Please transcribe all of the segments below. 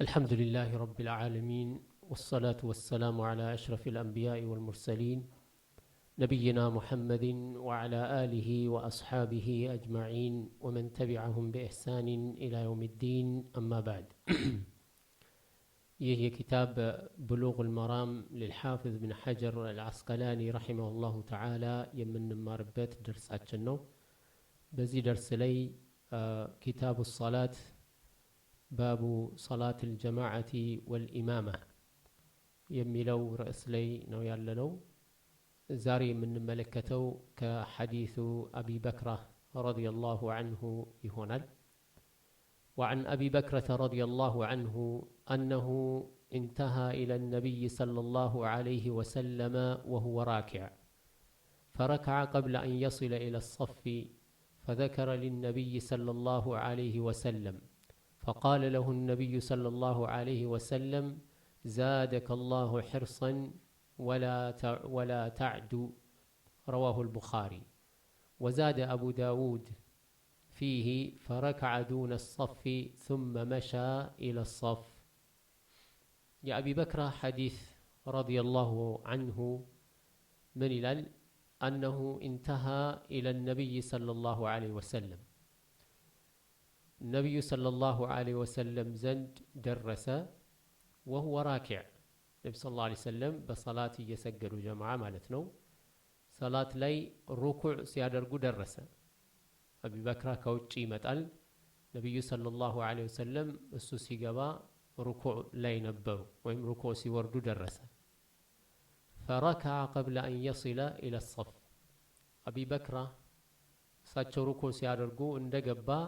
الحمد لله رب العالمين والصلاة والسلام على أشرف الأنبياء والمرسلين نبينا محمد وعلى آله وأصحابه أجمعين ومن تبعهم بإحسان إلى يوم الدين أما بعد يهي كتاب بلوغ المرام للحافظ بن حجر العسقلاني رحمه الله تعالى يمن ماربت درس أتشنو بزي درس لي كتاب الصلاة باب صلاة الجماعة والإمامة يميلو رأس لي نو يالنو زاري من ملكته كحديث أبي بكرة رضي الله عنه يهونال وعن أبي بكرة رضي الله عنه أنه انتهى إلى النبي صلى الله عليه وسلم وهو راكع فركع قبل أن يصل إلى الصف فذكر للنبي صلى الله عليه وسلم فقال له النبي صلى الله عليه وسلم زادك الله حرصا ولا تعد رواه البخاري وزاد أبو داود فيه فركع دون الصف ثم مشى إلى الصف يا أبي بكر حديث رضي الله عنه من الأل أنه انتهى إلى النبي صلى الله عليه وسلم النبي صلى الله عليه وسلم زند درس وهو راكع النبي صلى الله عليه وسلم بصلاة يسجد جماعة مالتنا صلاة لي ركوع سيادرقو درس أبي بكر كوتشي متال النبي صلى الله عليه وسلم السوسي قبا ركوع لي نبو ويم ركوع سيوردو درس فركع قبل أن يصل إلى الصف أبي بكر ساتشو ركوع سيادرقو اندقبا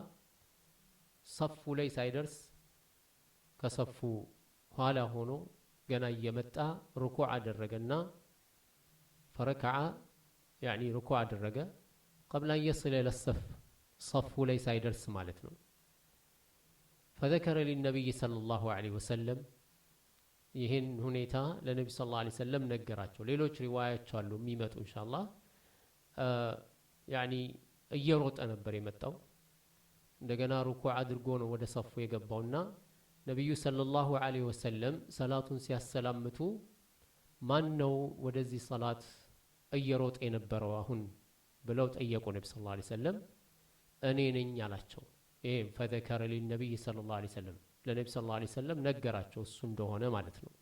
صفو لي سايدرس كصفو هالا هونو جنا يمتع ركوع درجنا فركع يعني ركوع درجة قبل أن يصل إلى الصف صفو لي سايدرس مالتنا فذكر للنبي صلى الله عليه وسلم يهن هنيتا للنبي صلى الله عليه وسلم نقراتشو ليلوش رواية شالو ميمت إن شاء الله يعني يروت أنا بري متو እንደገና ሩኩዕ አድርጎ ነው ወደ ሰፉ የገባውና ነብዩ ሰለላሁ ዐለይሂ ወሰለም ሰላቱን ሲያሰላምቱ ማን ነው ወደዚህ ሰላት እየሮጠ የነበረው አሁን ብለው ጠየቁ ነብዩ ሰለላሁ ዐለይሂ ወሰለም እኔ ነኝ አላቸው ይሄ ፈዘከረ ለነብዩ ሰለላሁ ዐለይሂ ወሰለም ለነብዩ ሰለላሁ ዐለይሂ ወሰለም ነገራቸው እሱ እንደሆነ ማለት ነው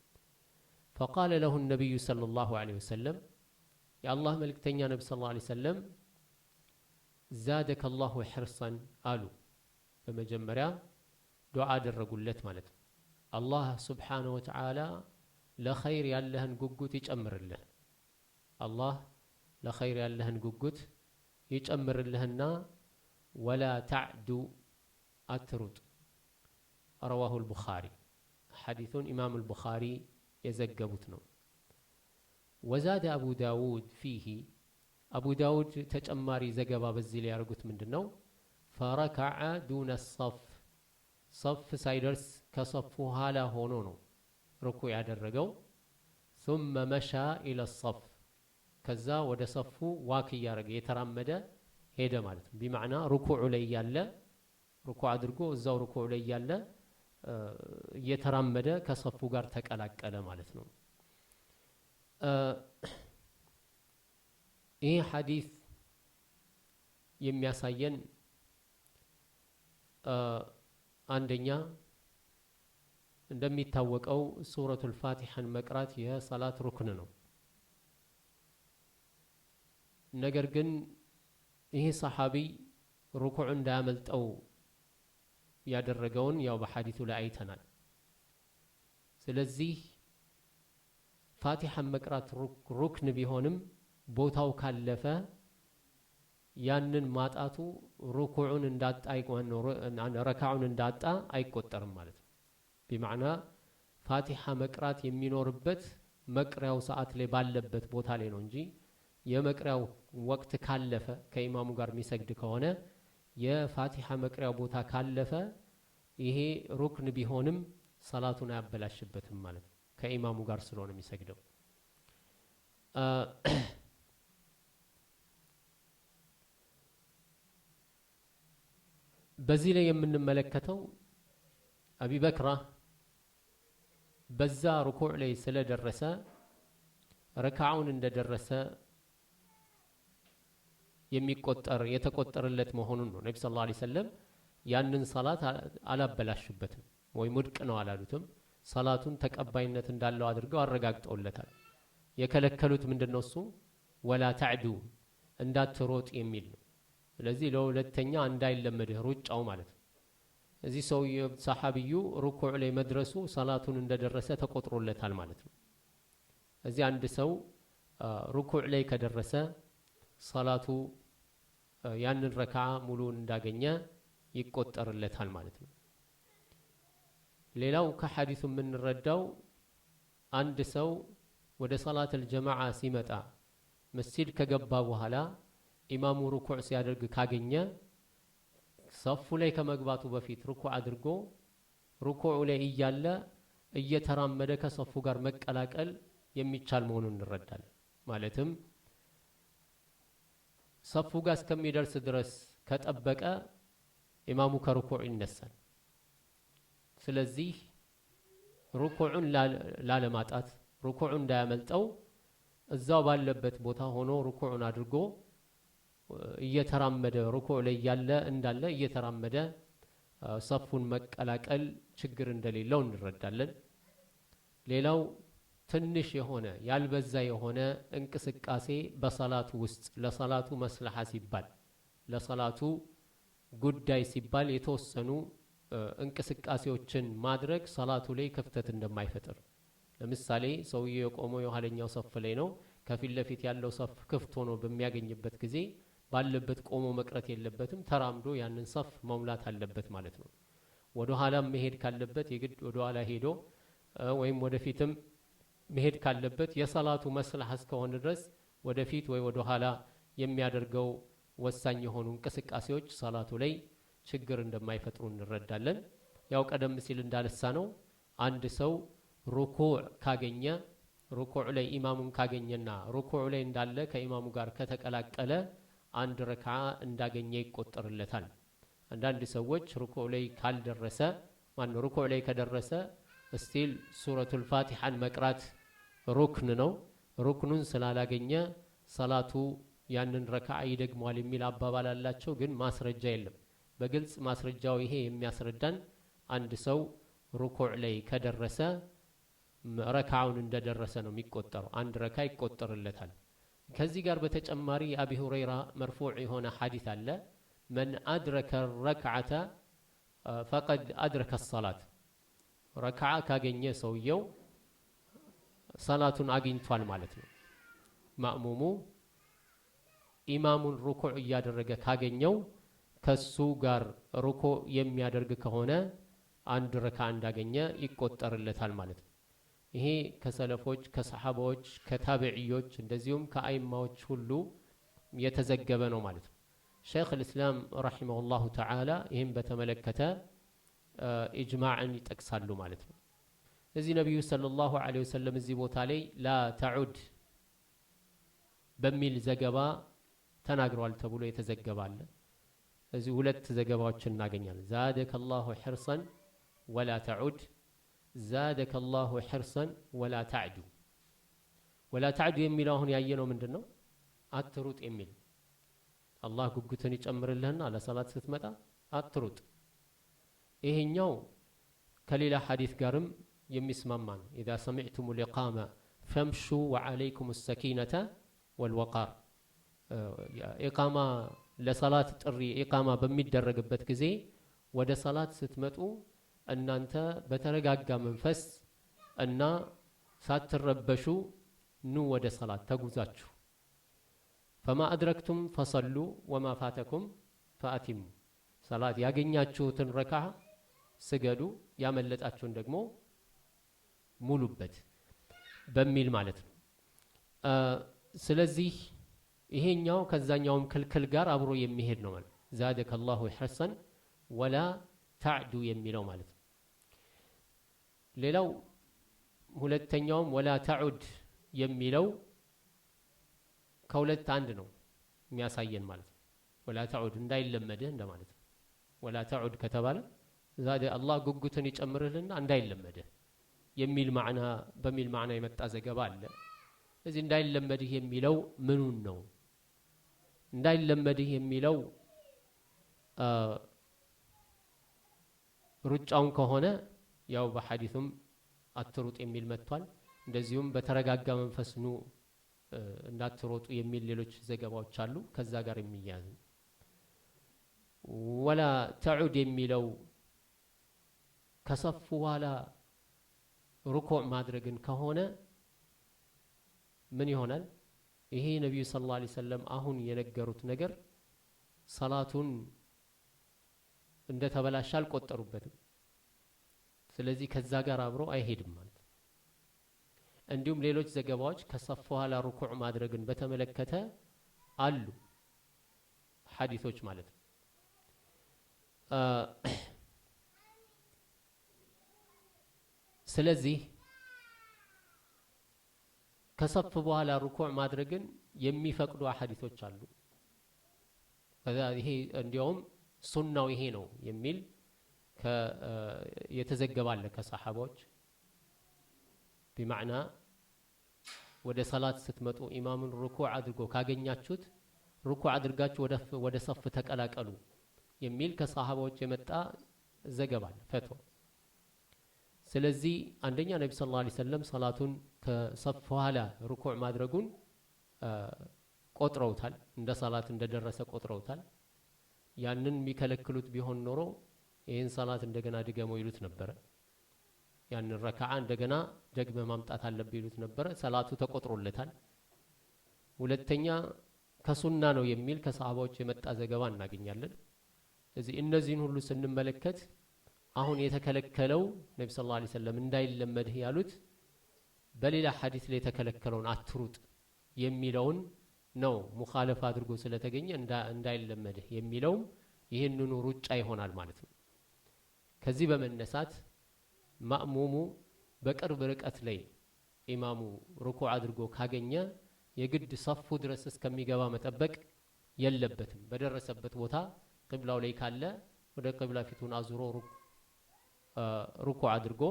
فقال له النبي صلى الله عليه وسلم يا الله መልእክተኛ ነብዩ ሰለላሁ ዐለይሂ ወሰለም زادك الله حرصا አሉ በመጀመሪያ ዱዓ አደረጉለት ማለት ነው አላህ Subhanahu Wa Ta'ala ለኸይር ያለህን ጉጉት ይጨምርልህ አላህ ለኸይር ያለህን ጉጉት ይጨምርልህና ولا تعد አትሩጥ رواه البخاري حديث إمام البخاري يزجبت ነው وزاد أبو داود فيه أبو داود تجماري زجبا بزيل يارجوت من دنو فركع دون الصف صف سايدرس كصفو هالا هونونو ركوع الرجو ثم مشى إلى الصف كذا ود صفو واكي يارجي يترمد هيدا مالت بمعنى ركوع لي يلا ركوع درجو الزاو ركوع لي يلا يترمد كصفو جار تكالك ألا مالتنا إيه حديث የሚያሳየን አንደኛ እንደሚታወቀው ሱረቱል ፋቲሐን መቅራት የሰላት ሩክን ነው ነገር ግን ይሄ ሰሃቢ ሩኩዕ እንዳያመልጠው ያደረገውን ያው በሐዲሱ ላይ አይተናል ስለዚህ ፋቲሐን መቅራት ሩክን ቢሆንም ቦታው ካለፈ ያንን ማጣቱ ሩኩዑን እንዳጣ አይቆን ረካዑን እንዳጣ አይቆጠርም ማለት ነው በማዕና ፋቲሐ መቅራት የሚኖርበት መቅሪያው ሰዓት ላይ ባለበት ቦታ ላይ ነው እንጂ የመቅሪያው ወቅት ካለፈ ከኢማሙ ጋር የሚሰግድ ከሆነ የፋቲሐ መቅሪያው ቦታ ካለፈ ይሄ ሩክን ቢሆንም ሰላቱን አያበላሽበትም ማለት ነው ከኢማሙ ጋር ስለሆነ የሚሰግደው በዚህ ላይ የምንመለከተው አቢ በክራ በዛ ሩኩዕ ላይ ስለደረሰ ረካዓውን እንደደረሰ የሚቆጠር የተቆጠረለት መሆኑን ነው። ነብዩ ሰለላሁ ዐለይሂ ወሰለም ያንን ሰላት አላበላሹበትም ወይም ውድቅ ነው አላሉትም። ሰላቱን ተቀባይነት እንዳለው አድርገው አረጋግጠውለታል። የከለከሉት ምንድነው? እሱ ወላ ተዕዱ እንዳትሮጥ የሚል ነው። ስለዚህ ለሁለተኛ እንዳይለመድህ ሩጫው ማለት ነው። እዚህ ሰውዬው ሰሐቢዩ ሩኩዕ ላይ መድረሱ ሰላቱን እንደደረሰ ተቆጥሮለታል ማለት ነው። እዚህ አንድ ሰው ሩኩዕ ላይ ከደረሰ ሰላቱ ያንን ረካዓ ሙሉን እንዳገኘ ይቆጠርለታል ማለት ነው። ሌላው ከሐዲሱ የምንረዳው አንድ ሰው ወደ ሰላት አልጀማዓ ሲመጣ መስጂድ ከገባ በኋላ ኢማሙ ሩኩዕ ሲያደርግ ካገኘ ሰፉ ላይ ከመግባቱ በፊት ሩኩዕ አድርጎ ሩኩዑ ላይ እያለ እየተራመደ ከሰፉ ጋር መቀላቀል የሚቻል መሆኑን እንረዳለን። ማለትም ሰፉ ጋር እስከሚደርስ ድረስ ከጠበቀ ኢማሙ ከሩኩዕ ይነሳል። ስለዚህ ሩኩዑን ላለማጣት ሩኩዑን እንዳያመልጠው እዛው ባለበት ቦታ ሆኖ ሩኩዑን አድርጎ እየተራመደ ሩኩዕ ላይ ያለ እንዳለ እየተራመደ ሰፉን መቀላቀል ችግር እንደሌለው እንረዳለን። ሌላው ትንሽ የሆነ ያልበዛ የሆነ እንቅስቃሴ በሰላቱ ውስጥ ለሰላቱ መስለሐ ሲባል ለሰላቱ ጉዳይ ሲባል የተወሰኑ እንቅስቃሴዎችን ማድረግ ሰላቱ ላይ ክፍተት እንደማይፈጥር። ለምሳሌ ሰውየው የቆመው የኋለኛው ሰፍ ላይ ነው። ከፊት ለፊት ያለው ሰፍ ክፍት ሆኖ በሚያገኝበት ጊዜ ባለበት ቆሞ መቅረት የለበትም። ተራምዶ ያንን ሰፍ መሙላት አለበት ማለት ነው። ወደ ኋላም መሄድ ካለበት የግድ ወደ ኋላ ሄዶ ወይም ወደፊትም መሄድ ካለበት የሰላቱ መስለሐ እስከሆነ ድረስ ወደፊት ወይ ወደ ኋላ የሚያደርገው ወሳኝ የሆኑ እንቅስቃሴዎች ሰላቱ ላይ ችግር እንደማይፈጥሩ እንረዳለን። ያው ቀደም ሲል እንዳነሳ ነው አንድ ሰው ሩኩዕ ካገኘ ሩኩዕ ላይ ኢማሙን ካገኘና ሩኩዕ ላይ እንዳለ ከኢማሙ ጋር ከተቀላቀለ አንድ ረክዓ እንዳገኘ ይቆጠርለታል። አንዳንድ ሰዎች ሩኩዕ ላይ ካልደረሰ ሩኩዕ ላይ ከደረሰ እስቲል ሱረቱል ፋቲሐን መቅራት ሩክን ነው። ሩክኑን ስላላገኘ ሰላቱ ያንን ረክዓ ይደግመዋል የሚል አባባል አላቸው። ግን ማስረጃ የለም። በግልጽ ማስረጃው ይሄ የሚያስረዳን አንድ ሰው ሩኩዕ ላይ ከደረሰ ረክዓውን እንደደረሰ ነው የሚቆጠረው። አንድ ረክዓ ይቆጠርለታል። ከዚህ ጋር በተጨማሪ አቢ ሁረይራ መርፉዕ የሆነ ሐዲስ አለ። መን አድረከ ረክዓተ ፈቀድ አድረከ ሰላት። ረክዓ ካገኘ ሰውየው ሰላቱን አግኝቷል ማለት ነው። ማእሙሙ ኢማሙን ሩኩዕ እያደረገ ካገኘው ከሱ ጋር ሩኩዕ የሚያደርግ ከሆነ አንድ ረክዓ እንዳገኘ ይቆጠርለታል ማለት ነው። ይሄ ከሰለፎች ከሰሓባዎች ከታቢዕዮች እንደዚሁም ከአይማዎች ሁሉ የተዘገበ ነው ማለት ነው። ሸይኽ ልእስላም ረሒመሁላሁ ተዓላ ይህም በተመለከተ ኢጅማዕን ይጠቅሳሉ ማለት ነው። እዚህ ነቢዩ ሰለላሁ ዐለይሂ ወሰለም እዚህ ቦታ ላይ ላ ተዑድ በሚል ዘገባ ተናግረዋል ተብሎ የተዘገበ አለ። እዚህ ሁለት ዘገባዎችን እናገኛለን። ዛደከ ላሁ ሕርሰን ወላ ተዑድ፣ ዛደከ ላሁ ሕርሰን ወላ ተዕዱ። ወላ ተዕዱ የሚለው አሁን ያየነው ምንድን ነው? አትሩጥ የሚል አላህ ጉጉትን ይጨምርልህና ለሰላት ስትመጣ አትሩጥ። ይሄኛው ከሌላ ሐዲስ ጋርም የሚስማማ ነው። ኢዛ ሰሚዕቱሙ ልኢቃማ ፈምሹ ወዐለይኩም ሰኪነተ ወልወቃር። ኢቃማ ለሰላት ጥሪ ኢቃማ በሚደረግበት ጊዜ ወደ ሰላት ስትመጡ እናንተ በተረጋጋ መንፈስ እና ሳትረበሹ ኑ ወደ ሰላት ተጉዛችሁ። ፈማ አድረክቱም ፈሰሉ ወማ ፋተኩም ፈአቲሙ። ሰላት ያገኛችሁትን ረክዓ ስገዱ፣ ያመለጣችሁን ደግሞ ሙሉበት በሚል ማለት ነው። ስለዚህ ይሄኛው ከዛኛውም ክልክል ጋር አብሮ የሚሄድ ነው ማለት ዛደከ ላሁ ሕርሰን ወላ ተዕዱ የሚለው ማለት ነው። ሌላው ሁለተኛውም ወላ ተዑድ የሚለው ከሁለት አንድ ነው የሚያሳየን ማለት ነው። ወላ ተዑድ እንዳይለመድህ እንደማለት ነው። ወላ ተዑድ ከተባለ ዛደ አላህ ጉጉትን ይጨምርልና እንዳይለመድህ የሚል ማዕና በሚል ማዕና የመጣ ዘገባ አለ። እዚህ እንዳይለመድህ የሚለው ምኑን ነው? እንዳይለመድህ የሚለው ሩጫውን ከሆነ ያው በሐዲሱም አትሩጥ የሚል መጥቷል። እንደዚሁም በተረጋጋ መንፈስ ኑ እንዳትሮጡ የሚል ሌሎች ዘገባዎች አሉ። ከዛ ጋር የሚያዝ ወላ ተዑድ የሚለው ከሰፉ በኋላ ሩኩዕ ማድረግን ከሆነ ምን ይሆናል? ይሄ ነብዩ ሰለላሁ ዐለይሂ ወሰለም አሁን የነገሩት ነገር ሰላቱን እንደተበላሸ አልቆጠሩበትም። ስለዚህ ከዛ ጋር አብሮ አይሄድም ማለት ነው። እንዲሁም ሌሎች ዘገባዎች ከሰፍ በኋላ ሩኩዕ ማድረግን በተመለከተ አሉ ሐዲሶች ማለት ነው። ስለዚህ ከሰፍ በኋላ ሩኩዕ ማድረግን የሚፈቅዱ ሐዲሶች አሉ። ይሄ እንዲያውም ሱናው ይሄ ነው የሚል የተዘገባለ ከሰሐቦች بمعنى ወደ ሰላት ስትመጡ ኢማሙን ሩኩዕ አድርጎ ካገኛችሁት ሩኩዕ አድርጋችሁ ወደ ሰፍ ተቀላቀሉ የሚል ከሰሐቦች የመጣ ዘገባል ፈትዋ። ስለዚህ አንደኛ ነብዩ ሰለላሁ ዐለይሂ ወሰለም ሰላቱን ከሰፍ በኋላ ሩኩዕ ማድረጉን ቆጥረውታል፣ እንደ ሰላት እንደደረሰ ቆጥረውታል። ያንን የሚከለክሉት ቢሆን ኖሮ ይህን ሰላት እንደገና ድገመው ይሉት ነበረ። ያንን ረካዓ እንደገና ደግመ ማምጣት አለብህ ይሉት ነበረ። ሰላቱ ተቆጥሮለታል። ሁለተኛ ከሱና ነው የሚል ከሰሃባዎች የመጣ ዘገባ እናገኛለን። እዚህ እነዚህን ሁሉ ስንመለከት አሁን የተከለከለው ነብዩ ሰለላሁ ዐለይሂ ወሰለም እንዳይለመድህ ያሉት በሌላ ሐዲስ ላይ የተከለከለውን አትሩጥ የሚለውን ነው ሙኻለፍ አድርጎ ስለተገኘ እንዳይለመድህ የሚለው ይሄንኑ ሩጫ ይሆናል ማለት ነው። ከዚህ በመነሳት ማእሙሙ በቅርብ ርቀት ላይ ኢማሙ ሩኩዕ አድርጎ ካገኘ የግድ ሰፉ ድረስ እስከሚገባ መጠበቅ የለበትም። በደረሰበት ቦታ ቂብላው ላይ ካለ ወደ ቂብላ ፊቱን አዙሮ ሩኩዕ አድርጎ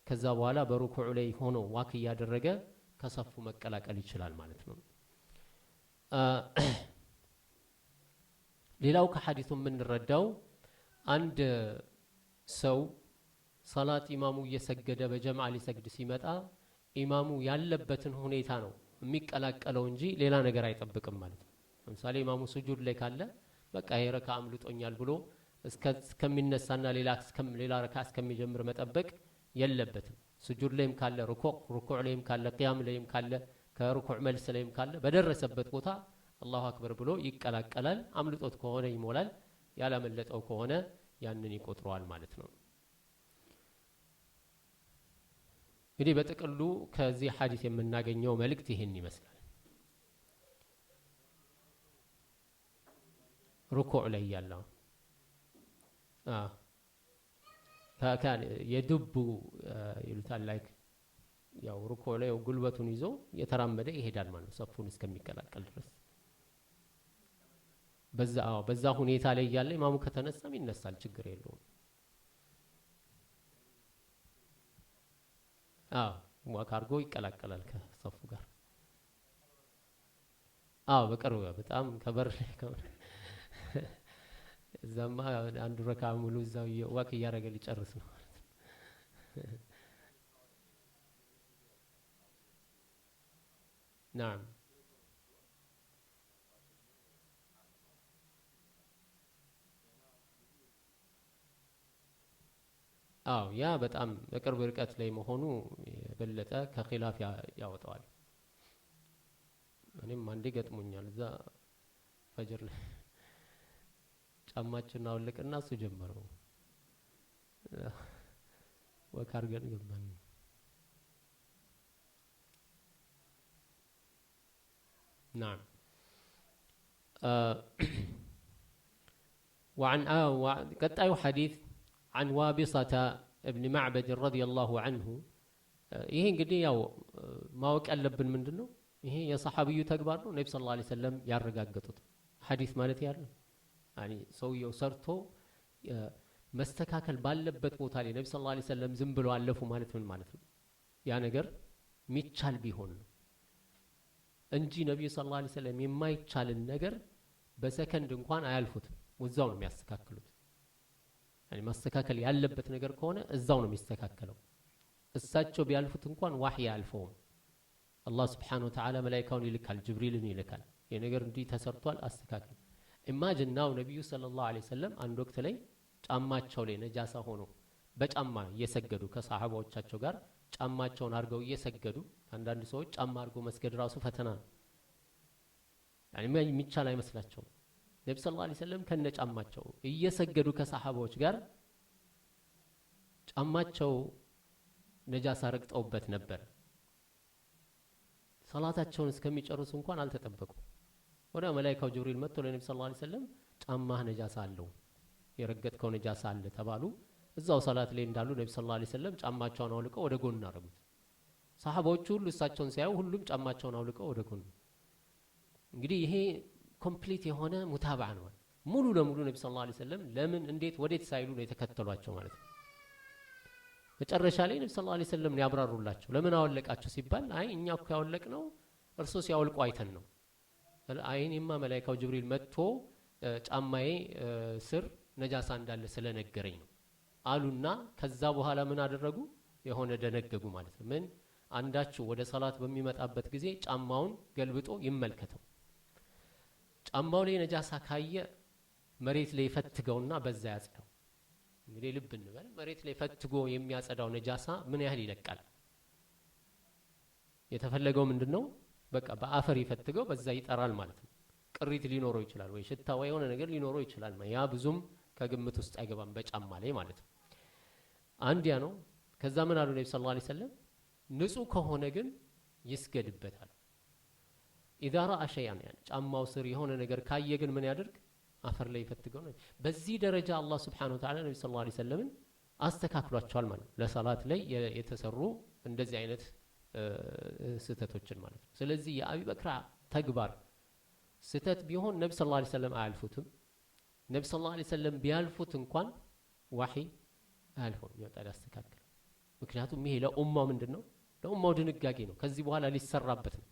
ከዛ በኋላ በሩኩዕ ላይ ሆኖ ዋክ እያደረገ ከሰፉ መቀላቀል ይችላል ማለት ነው። ሌላው ከሐዲሱ የምንረዳው አንድ ሰው ሰላት ኢማሙ እየሰገደ በጀማዓ ሊሰግድ ሲመጣ ኢማሙ ያለበትን ሁኔታ ነው የሚቀላቀለው እንጂ ሌላ ነገር አይጠብቅም ማለት ነው። ለምሳሌ ኢማሙ ሱጁድ ላይ ካለ በቃ ይሄ ረካ አምልጦኛል ብሎ እስከሚነሳና ሌላ ረካ እስከሚጀምር መጠበቅ የለበትም። ሱጁድ ላይም ካለ ሩኩዕ ላይም ካለ ቂያም ላይም ካለ ከሩኩዕ መልስ ላይም ካለ በደረሰበት ቦታ አላሁ አክበር ብሎ ይቀላቀላል። አምልጦት ከሆነ ይሞላል፣ ያላመለጠው ከሆነ ያንን ይቆጥረዋል ማለት ነው። እንግዲህ በጥቅሉ ከዚህ ሐዲስ የምናገኘው መልእክት ይህን ይመስላል። ሩኩዕ ላይ ያለው ካን የዱቡ ይሉታል ላይክ ያው ሩኩዕ ላይ ጉልበቱን ይዞ የተራመደ ይሄዳል ማለት ሰፉን እስከሚቀላቀል ድረስ በዛ ሁኔታ ላይ ያለ ኢማሙ ከተነሳም ይነሳል፣ ችግር የለውም። ዋክ አድርጎ ይቀላቀላል ከሰፉ ጋር። በቅርብ በጣም ከበር እዛማ አንዱ ረካ ሙሉ እዛው ዋክ እያደረገ ሊጨርስ ነው ማለት ነው። ናም ያ በጣም በቅርብ ርቀት ላይ መሆኑ የበለጠ ከኺላፍ ያወጣዋል። እኔም አንዴ ገጥሞኛል። እዛ ፈጅር ላይ ጫማችን አውልቅና እሱ ጀመረው ወክ አድርገን ገባን። نعم قطعوا حديث عن وابصة ابن معبد رضي الله عنه ይሄ እንግዲህ ያው ማወቅ ያለብን ምንድነው ይሄ የሰሐቢዩ ተግባር ነው። ነብዩ ሰለላሁ ዐለይሂ ወሰለም ያረጋገጡት ሐዲስ ማለት ያለው يعني ሰውየው ሰርቶ መስተካከል ባለበት ቦታ ላይ ነብዩ ሰለላሁ ዐለይሂ ወሰለም ዝም ብሎ አለፉ ማለት ምን ማለት ነው? ያ ነገር ሚቻል ቢሆን ነው እንጂ ነብዩ ሰለላሁ ዐለይሂ ወሰለም የማይቻልን ነገር በሰከንድ እንኳን አያልፉትም ወዛው ነው የሚያስተካክሉት يعني ማስተካከል ያለበት ነገር ከሆነ እዛው ነው የሚስተካከለው እሳቸው ቢያልፉት እንኳን ዋህይ ያልፈውም አላህ Subhanahu Wa Ta'ala መላእክቱን ይልካል ጅብሪልን ይልካል የነገር እንዲህ ተሰርቷል አስተካክል ኢማጂን ናው ነብዩ ሰለላሁ ዐለይሂ ወሰለም አንድ ወቅት ላይ ጫማቸው ላይ ነጃሳ ሆኖ በጫማ እየሰገዱ ከሰሃባዎቻቸው ጋር ጫማቸውን አርገው እየሰገዱ አንዳንድ ሰዎች ጫማ አርገው መስገድ ራሱ ፈተና ነው يعني የሚቻል አይመስላቸውም ነብዩ ሰለላሁ ዐለይሂ ወሰለም ከነጫማቸው እየሰገዱ ከሰሃባዎች ጋር ጫማቸው ነጃሳ ረግጠውበት ነበር ሰላታቸውን እስከሚጨርሱ እንኳን አልተጠበቁ ወደ መላእክቱ ጅብሪል መጥቶ ለነብዩ ሰለላሁ ዐለይሂ ወሰለም ጫማህ ነጃሳ አለው የረገጥከው ነጃሳ አለ ተባሉ እዛው ሰላት ላይ እንዳሉ ነብዩ ሰለላሁ ዐለይሂ ወሰለም ጫማቸውን አውልቀው ወደ ጎን አረጉት ሰሃባዎቹ ሁሉ እሳቸውን ሲያዩ ሁሉም ጫማቸውን አውልቀው ወደ ጎን እንግዲህ ይሄ ኮምፕሊት የሆነ ሙታባዓ ነው ሙሉ ለሙሉ ነብዩ ሰለላሁ ዐለይሂ ወሰለም ለምን እንዴት ወዴት ሳይሉ ነው የተከተሏቸው ማለት ነው መጨረሻ ላይ ነብዩ ሰለላሁ ዐለይሂ ወሰለም ነው ያብራሩላቸው ለምን አወለቃቸው ሲባል አይ እኛ እኮ ያወለቅነው እርሶ ሲያወልቁ አይተን ነው አይኔማ መላእክቱ ጅብሪል መጥቶ ጫማዬ ስር ነጃሳ እንዳለ ስለነገረኝ ነው አሉና ከዛ በኋላ ምን አደረጉ የሆነ ደነገጉ ማለት ነው ምን አንዳችሁ ወደ ሰላት በሚመጣበት ጊዜ ጫማውን ገልብጦ ይመልከተው ጫማው ላይ ነጃሳ ካየ መሬት ላይ ፈትገውና በዛ ያጽዳው እንግዲህ ልብ እንበል መሬት ላይ ፈትጎ የሚያጸዳው ነጃሳ ምን ያህል ይለቃል የተፈለገው ምንድነው በቃ በአፈር ይፈትገው በዛ ይጠራል ማለት ነው ቅሪት ሊኖረው ይችላል ወይ ሽታ ወይ የሆነ ነገር ሊኖረው ይችላል ያ ብዙም ከግምት ውስጥ አይገባም በጫማ ላይ ማለት ነው አንድ ያ ነው ከዛ ምን አሉ ነብዩ ሰለላሁ ዐለይሂ ወሰለም ንጹህ ከሆነ ግን ይስገድበታል اذا راى شيئا يعني ጫማው ስር የሆነ ነገር ካየ ግን ምን ያደርግ አፈር ላይ ይፈትገው ነው በዚህ ደረጃ አላህ Subhanahu Wa Ta'ala ነብዩ ሰለላሁ ዐለይሂ ወሰለም አስተካክሏቸዋል ማለት ነው ለሰላት ላይ የተሰሩ እንደዚህ አይነት ስተቶችን ማለት ነው ስለዚህ የአቢ በክር ተግባር ስተት ቢሆን ነብዩ ሰለላሁ ዐለይሂ ወሰለም አያልፉትም ነብዩ ሰለላሁ ዐለይሂ ወሰለም ቢያልፉት እንኳን ወህይ አያልፉም ይወጣል ያስተካክል ምክንያቱም ይሄ ለኡማው ምንድነው ለኡማው ድንጋጌ ነው ከዚህ በኋላ ሊሰራበት ነው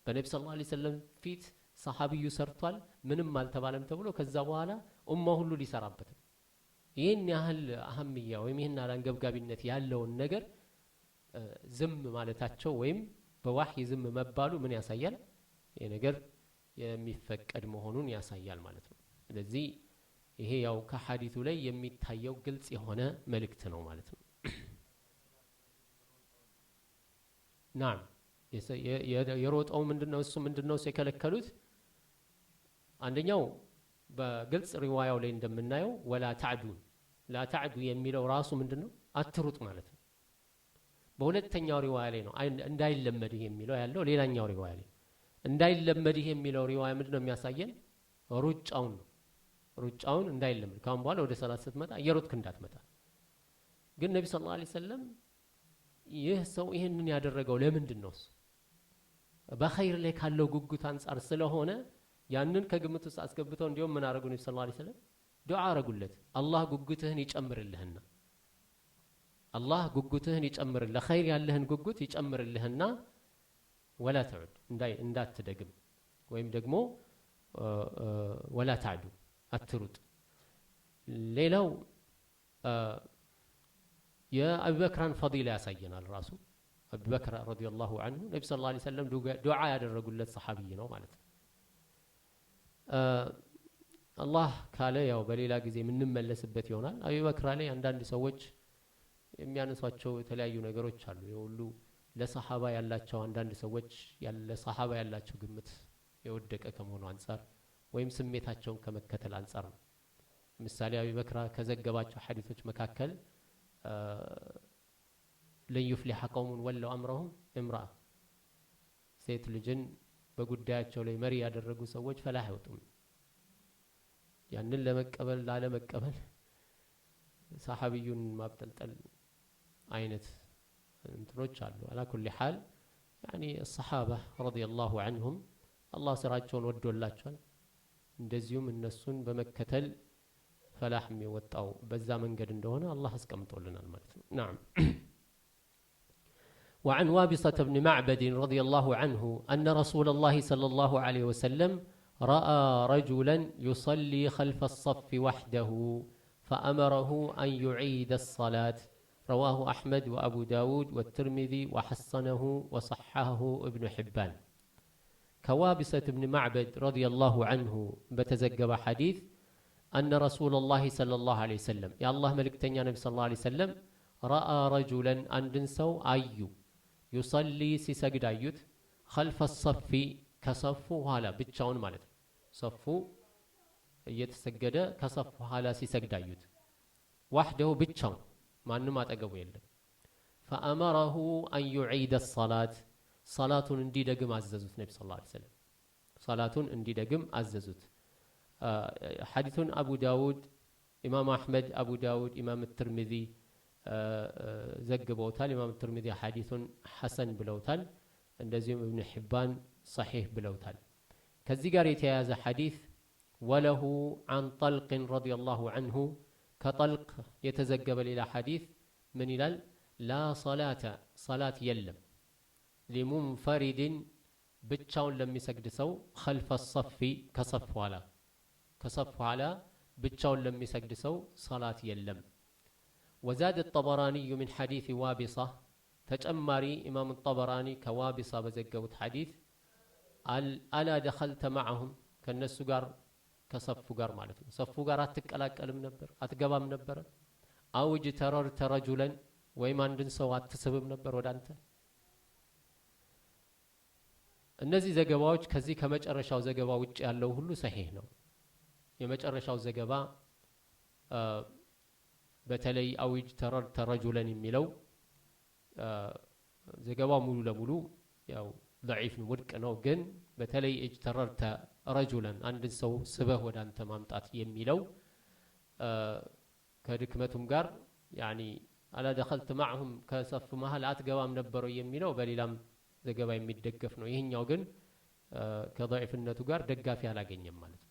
በነብዩ ሰለላሁ ዐለይሂ ወሰለም ፊት ሰሃቢዩ ሰርቷል ምንም አልተባለም ተብሎ ከዛ በኋላ ኡማው ሁሉ ሊሰራበት ነው ይሄን ያህል አህምያ ወይም ይሄን አንገብጋቢነት ያለውን ነገር ዝም ማለታቸው ወይም በዋህይ ዝም መባሉ ምን ያሳያል ይሄ ነገር የሚፈቀድ መሆኑን ያሳያል ማለት ነው ስለዚህ ይሄ ያው ከሐዲሱ ላይ የሚታየው ግልጽ የሆነ መልእክት ነው ማለት ነው ናም የሮጣው ምንድነው እሱ ምንድነው ሲከለከሉት አንደኛው በግልጽ ሪዋያው ላይ እንደምናየው ወላ ተዕዱን ላ ተዕዱ የሚለው ራሱ ምንድነው አትሩጥ ማለት ነው በሁለተኛው ሪዋያ ላይ ነው እንዳይለመድ የሚለው ያለው ሌላኛው ሪዋያ ላይ እንዳይለመድ የሚለው ሪዋያ ምንድነው የሚያሳየን ሩጫውን እንዳይለመድ ካሁን በኋላ ወደ ሰላት ስትመጣ እየሮጥክ እንዳትመጣ ግን ነብዩ ሰለላሁ ዐለይሂ ወሰለም ይህ ሰው ይሄንን ያደረገው ለምንድን ነው በኸይር ላይ ካለው ጉጉት አንፃር ስለሆነ ያንን ከግምት ውስጥ አስገብተው እንዲያው ምን አረጉ ነብዩ ሰለላሁ ዐለይሂ ወሰለም ዱዓ አረጉለት አላህ ጉጉትህን ይጨምርልህና አላህ ጉጉትህን ይጨምርልህ ለኸይር ያለህን ጉጉት ይጨምርልህና ወላ ተዑድ እንዳትደግም ወይም ደግሞ ወላ ተዕዱ አትሩጥ ሌላው የአቡበክርን ፈዲላ ያሳየናል ራሱ አቡበክር ረዲየላሁ ዐንሁ ነብዩ ሰለላሁ ዐለይሂ ወሰለም ዱዓ ያደረጉለት ሰሃቢይ ነው ማለት ነው አላህ ካለ ያው በሌላ ጊዜ የምንመለስበት ይሆናል አቡበክር ላይ አንዳንድ ሰዎች የሚያነሷቸው የተለያዩ ነገሮች አሉ የሁሉ ለሰሃባ ያላቸው አንዳንድ ሰዎች ለሰሃባ ያላቸው ግምት የወደቀ ከመሆኑ አንፃር ወይም ስሜታቸውን ከመከተል አንፃር ነው ምሳሌ አቡበክር ከዘገባቸው ሐዲሶች መካከል ለይፍሊህ ቀውሙን ወለው አምረሁም امرأة ሴት ልጅን በጉዳያቸው ላይ መሪ ያደረጉ ሰዎች ፈላህ አይወጡም ያንን ለመቀበል ላለመቀበል ሰሃቢዩን ማብጠልጠል አይነት እንትኖች አሉ على كل حال يعني الصحابة رضي الله عنهم الله ስራቸውን ወዶላቸዋል እንደዚሁም እነሱን በመከተል ፈላህ የሚወጣው በዛ መንገድ እንደሆነ አላህ አስቀምጦልናል ማለት ነው نعم وعن وابصة بن معبد رضي الله عنه أن رسول الله صلى الله عليه وسلم رأى رجلا يصلي خلف الصف وحده فأمره أن يعيد الصلاة. رواه أحمد وأبو داود والترمذي وحسنه وصححه ابن حبان. كوابصة بن معبد رضي الله عنه بتزجب حديث أن رسول الله صلى الله عليه وسلم يا الله ملك تنيا نبي صلى الله عليه وسلم رأى رجلا أندنسو أيو يصلي سيسجد أيوت خلف الصف كصفو هالا بتشاون مالت صفو يتسجد كصفو هالا سيسجد أيوت وحده بتشاون ما نما تقوي يلم. فأمره أن يعيد الصلاة صلاة اندي دقم عززت نبي صلى الله عليه وسلم صلاة اندي دقم عززت. حديث أبو داود إمام أحمد أبو داود إمام الترمذي زقبوتال. إمام الترمذي حديث حسن بلوتال اندزيم ابن حبان صحيح بلوتال. كذي قريت هذا حديث وله عن طلق رضي الله عنه كطلق يتزقب إلى حديث من إلال لا صلاة يلم لمنفرد بتشاون لم يسجد سو خلف الصف كصف على بتشاون لم يسجد سو صلاة يلم. وزاد الطبراني من حديث وابصة تجمري إمام الطبراني كوابصة بزقوت حديث ألا دخلت معهم كالناس قار كصف قار مالتهم صف قار أتكلاك ألم نبر أتقبام نبر أو اجتررت رجلا ويمان دنسوات تسبب نبر ودانت. እነዚህ ዘገባዎች ከዚህ ከመጨረሻው ዘገባ ውጭ ያለው ሁሉ ሰሂህ ነው። የመጨረሻው ዘገባ በተለይ አውጅ ተረጁለን የሚለው ዘገባው ሙሉ ለሙሉ ያው ضعيف ነው ውድቅ ነው። ግን በተለይ እጅተረርተ ረጁለን አንድ ሰው ስበህ ወደ አንተ ማምጣት የሚለው ከድክመቱም ጋር يعني አላ دخلت معهم ከሰፍ መሃል አትገባም ነበረው የሚለው በሌላም ዘገባ የሚደገፍ ነው። ይሄኛው ግን ከضعيفነቱ ጋር ደጋፊ አላገኘም ማለት ነው።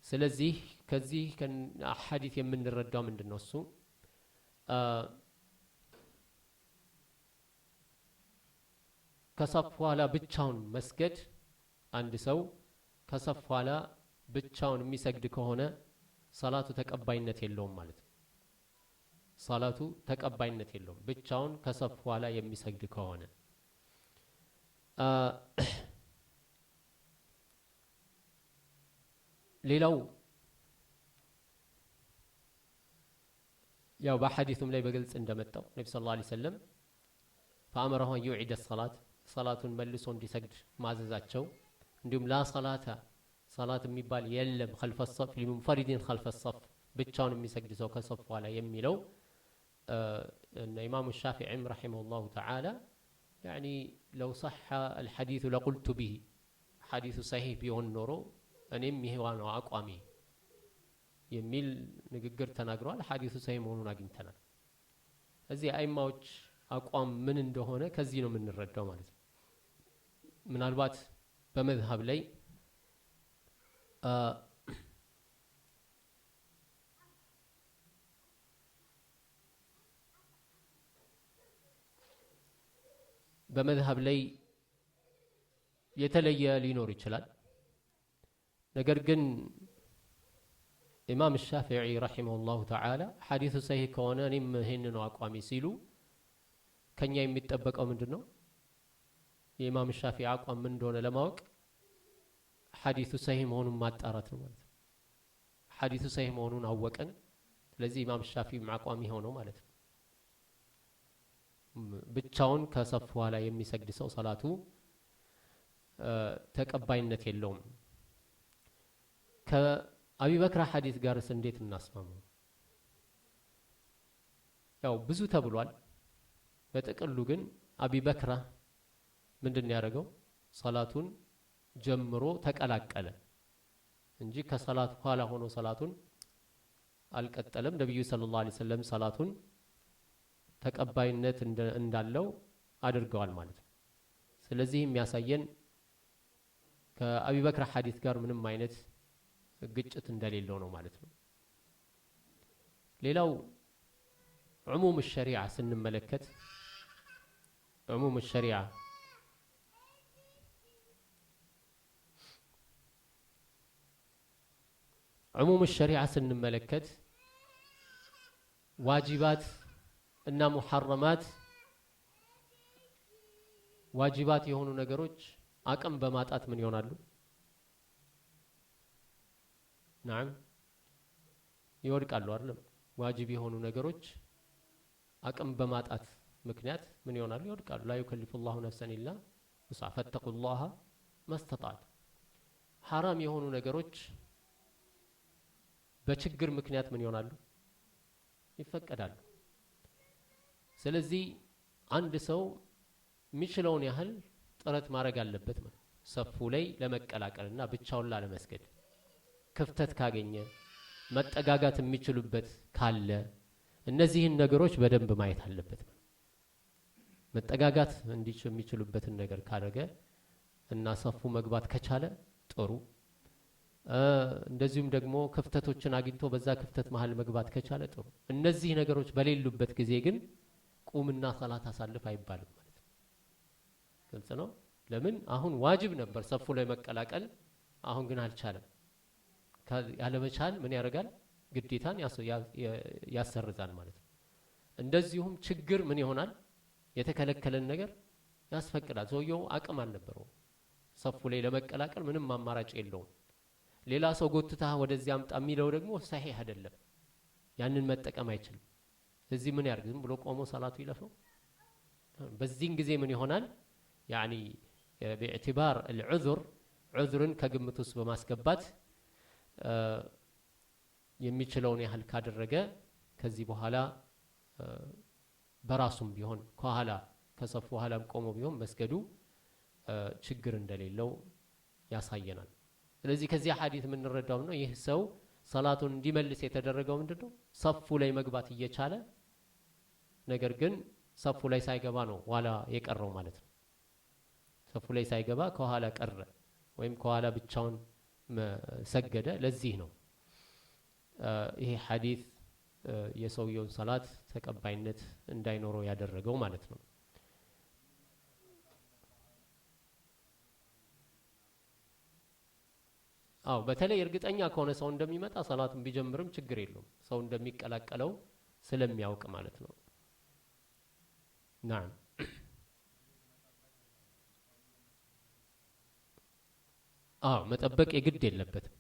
ስለዚህ ከዚህ ሐዲስ የምንረዳው ምንድነው? እሱ ከሰፍ ኋላ ብቻውን መስገድ አንድ ሰው ከሰፍ ኋላ ብቻውን የሚሰግድ ከሆነ ሰላቱ ተቀባይነት የለውም ማለት ነው። ሰላቱ ተቀባይነት የለውም ብቻውን ከሰፍ ኋላ የሚሰግድ ከሆነ። ሌላው ያው በሐዲሱም ላይ በግልጽ እንደመጣው ነብዩ ሰለላሁ ዐለይሂ ወሰለም فأمره أن يعيد الصلاة صلاةን መልሶ እንዲሰግድ ማዘዛቸው። እንዲሁም ላ ሰላት የሚባል የለም خلف الصف لمنفرد خلف الصف ብቻውን የሚሰግድ ሰው ከሰፍ ኋላ የሚለው እና ኢማሙ ሻፊዒም رحمه الله تعالى يعني لو صح الحديث لقلت به حديث صحيح ቢሆን ኖሮ እኔም ይሄው ነው አቋሚ የሚል ንግግር ተናግሯል። ሐዲሱ ሰሂህ መሆኑን አግኝተናል። እዚህ አይማዎች አቋም ምን እንደሆነ ከዚህ ነው የምንረዳው ማለት ነው። ምናልባት በመዝሐብ ላይ የተለየ ሊኖር ይችላል። ነገር ግን ኢማም ሻፊዒ ረሂመሁላሁ ተዓላ ሐዲሱ ሰሂህ ከሆነ እኔም ይሄን ነው አቋሚ ሲሉ ከኛ የሚጠበቀው ምንድነው? የኢማም ሻፊዒ አቋም ምን እንደሆነ ለማወቅ ሐዲሱ ሰሂህ መሆኑን ማጣራት ነው ማለት ነው። ሐዲሱ ሰሂህ መሆኑን አወቀን፣ ስለዚህ ኢማም ሻፊዒ አቋሚ ሆነው ማለት ነው። ብቻውን ከሰፍ ኋላ የሚሰግድ ሰው ሰላቱ ተቀባይነት የለውም። ከአቢ በክር ሐዲስ ጋርስ እንዴት እናስማማው? ያው ብዙ ተብሏል። በጥቅሉ ግን አቢ በክር ምንድነው ያደረገው? ሰላቱን ጀምሮ ተቀላቀለ እንጂ ከሰላት ኋላ ሆኖ ሰላቱን አልቀጠለም። ነብዩ ሰለላሁ ዐለይሂ ወሰለም ሰላቱን ተቀባይነት እንዳለው አድርገዋል ማለት ነው። ስለዚህ የሚያሳየን ከአቢ በክር ሐዲስ ጋር ምንም አይነት ግጭት እንደሌለው ነው ማለት ነው። ሌላው ዑሙም الشريعة ስንመለከት عموم الشريعة عموم الشريعة سنملكت واجبات እና ሙሐረማት ዋጅባት የሆኑ ነገሮች አቅም በማጣት ምን ይሆናሉ? ናም ይወድቃሉ አይደለም? ዋጅብ የሆኑ ነገሮች አቅም በማጣት ምክንያት ምን ይሆናሉ? ይወድቃሉ። ላ ዩከሊፉ ላሁ ነፍሰን ኢላ ውስዐሃ ፈተቁላህ መስተጣዕቱ። ሐራም የሆኑ ነገሮች በችግር ምክንያት ምን ይሆናሉ? ይፈቀዳሉ። ስለዚህ አንድ ሰው የሚችለውን ያህል ጥረት ማድረግ አለበት ማለት ሰፉ ላይ ለመቀላቀልና ብቻውን ላለመስገድ ክፍተት ካገኘ መጠጋጋት የሚችሉበት ካለ እነዚህን ነገሮች በደንብ ማየት አለበት። መጠጋጋት የሚችሉበትን ነገር ካደረገ እና ሰፉ መግባት ከቻለ ጥሩ፣ እንደዚሁም ደግሞ ክፍተቶችን አግኝቶ በዛ ክፍተት መሃል መግባት ከቻለ ጥሩ። እነዚህ ነገሮች በሌሉበት ጊዜ ግን ቁምና ሰላት አሳልፍ አይባልም ማለት ነው። ግልጽ ነው። ለምን አሁን ዋጅብ ነበር ሰፉ ላይ መቀላቀል፣ አሁን ግን አልቻለም። ያለመቻል ምን ያደርጋል? ግዴታን ያሰርዛል ማለት ነው። እንደዚሁም ችግር ምን ይሆናል? የተከለከለን ነገር ያስፈቅዳል። ሰውየው አቅም አልነበረውም ሰፉ ላይ ለመቀላቀል፣ ምንም አማራጭ የለውም። ሌላ ሰው ጎትታ ወደዚህ አምጣ የሚለው ደግሞ ሰሒህ አይደለም፣ ያንን መጠቀም አይችልም። እዚህ ምን ያርግ? ዝም ብሎ ቆሞ ሰላቱ ይለፈው? በዚህን ጊዜ ምን ይሆናል? ያኒ በኢዕቲባር العذر ዑዝርን ከግምት ውስጥ በማስገባት የሚችለውን ያህል ካደረገ ከዚህ በኋላ በራሱም ቢሆን ከኋላ ከሰፉ ኋላም ቆሞ ቢሆን መስገዱ ችግር እንደሌለው ያሳየናል። ስለዚህ ከዚህ ሐዲስ የምንረዳው ነው ይህ ሰው ሰላቱን እንዲመልስ የተደረገው ምንድነው? ሰፉ ላይ መግባት እየቻለ ነገር ግን ሰፉ ላይ ሳይገባ ነው ኋላ የቀረው ማለት ነው። ሰፉ ላይ ሳይገባ ከኋላ ቀረ ወይም ከኋላ ብቻውን ሰገደ። ለዚህ ነው ይሄ ሐዲስ የሰውየውን ሰላት ተቀባይነት እንዳይኖረው ያደረገው ማለት ነው። አው በተለይ እርግጠኛ ከሆነ ሰው እንደሚመጣ ሰላቱን ቢጀምርም ችግር የለውም፣ ሰው እንደሚቀላቀለው ስለሚያውቅ ማለት ነው። ናም አው መጠበቅ የግድ የለበትም፣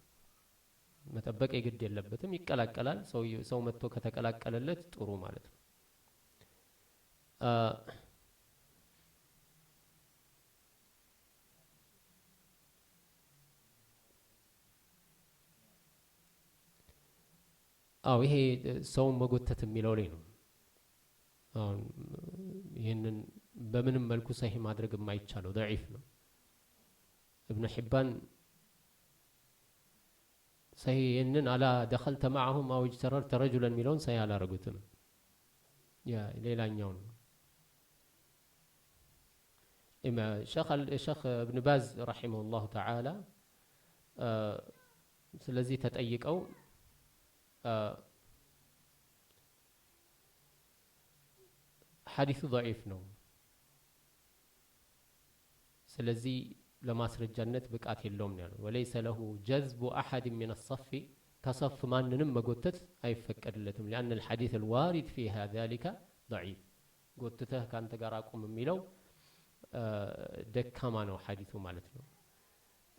መጠበቅ የግድ የለበትም። ይቀላቀላል። ሰው መጥቶ ከተቀላቀለለት ጥሩ ማለት ነው። አው ይሄ ሰው መጎተት የሚለው ላይ ነው። አሁን ይሄንን በምንም መልኩ ሰሂህ ማድረግ የማይቻለው ضعيف ነው። ابن حبان ሰሂህ ይሄንን አላ دخلت معهم او اجتررت رجلا ሚለውን ሰሂህ አላረጉትም። ያ ሌላኛው ነው። ሸኽ ابن باز رحمه الله تعالى ስለዚህ ተጠይቀው ሐዲሱ ضعيف ነው፣ ስለዚህ ለማስረጃነት ብቃት የለውም ነው ያለው። وليس له جذب احد من الصف ከصف ማንንም መጎተት አይፈቀድለትም። لان الحديث الوارد فيها ذلك ضعيف ጎትተህ ካንተ ጋር አቁም የሚለው ደካማ ነው ሐዲሱ ማለት ነው።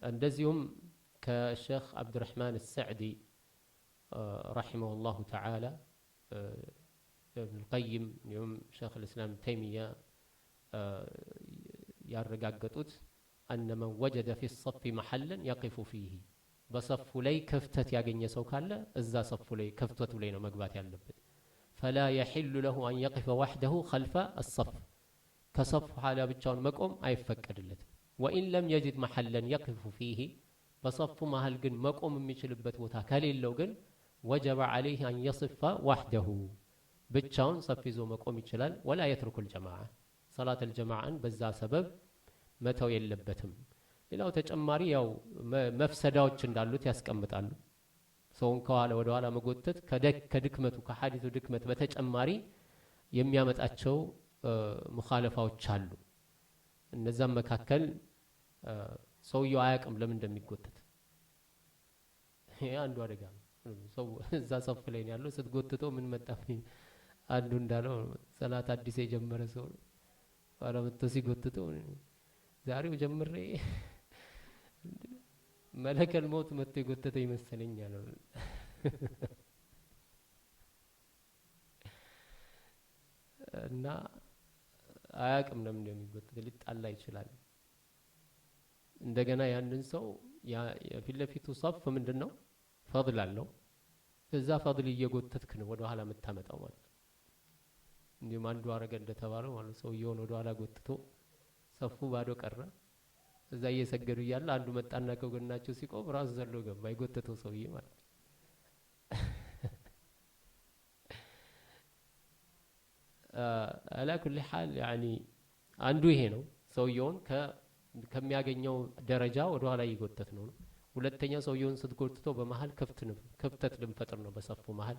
እንደዚሁም ከሼኽ አብዱራህማን السعدي رحمه الله تعالى ابن القيم يوم شيخ الإسلام تيمية يرجعتوت أن من وجد في الصف محلا يقف فيه بصف لي كفتت يجن يسوع كلا إذا صف لي كفتت لينا مقبات يلبت فلا يحل له أن يقف وحده خلف الصف كصف حالا بتشون مقوم أي فكر لت وإن لم يجد محلا يقف فيه بصف محل جن مقوم ميشلبت وتاكلي اللوجن وجب عليه أن يصف وحده ብቻውን ሰፍ ይዞ መቆም ይችላል። ወላ يترك الجماعه صلاه الجماعه በዛ ሰበብ መተው የለበትም። ሌላው ተጨማሪ ያው መፍሰዳዎች እንዳሉት ያስቀምጣሉ። ሰውን ከኋላ ወደ ኋላ መጎተት ከድክመቱ ከሐዲሱ ድክመት በተጨማሪ የሚያመጣቸው ሙኻለፋዎች አሉ። እነዛም መካከል ሰውየው አያውቅም ለምን እንደሚጎተት። ይሄ አንዱ አደጋ ነው። ሰው እዛ ሰፍ ላይ ነው ያለው፣ ስትጎትተው ምን መጣብኝ። አንዱ እንዳለው ሰላት አዲስ የጀመረ ሰው ኋላ መጥቶ ሲጎትተው ዛሬው ጀምሬ መለከል ሞት መጥቶ የጎተተው ይመስለኛል አለ። እና አያውቅም ለምን እንደሚጎተት፣ ሊጣላ ይችላል። እንደገና ያንን ሰው የፊት ለፊቱ ሰፍ ምንድነው ፈድል አለው። እዛ ፈድል እየጎተትክ ነው ወደ ኋላ የምታመጣው ማለት ነው። እንዲሁም አንዱ አረገ እንደተባለው ማለት ሰውየውን ወደ ኋላ ጎትቶ ሰፉ ባዶ ቀረ። እዛ እየሰገዱ እያለ አንዱ መጣና ከጎናቸው ሲቆም ራሱ ዘሎ ገባ፣ የጎተተው ሰውዬ ማለት ነው። አላ ኩሊ ሐል ያኒ አንዱ ይሄ ነው፣ ሰውየውን ከሚያገኘው ደረጃ ወደ ኋላ እየጎተት ነው። ሁለተኛ ሰውየውን ስትጎትተው በመሃል ክፍተት ልንፈጥር ነው በሰፉ መሃል።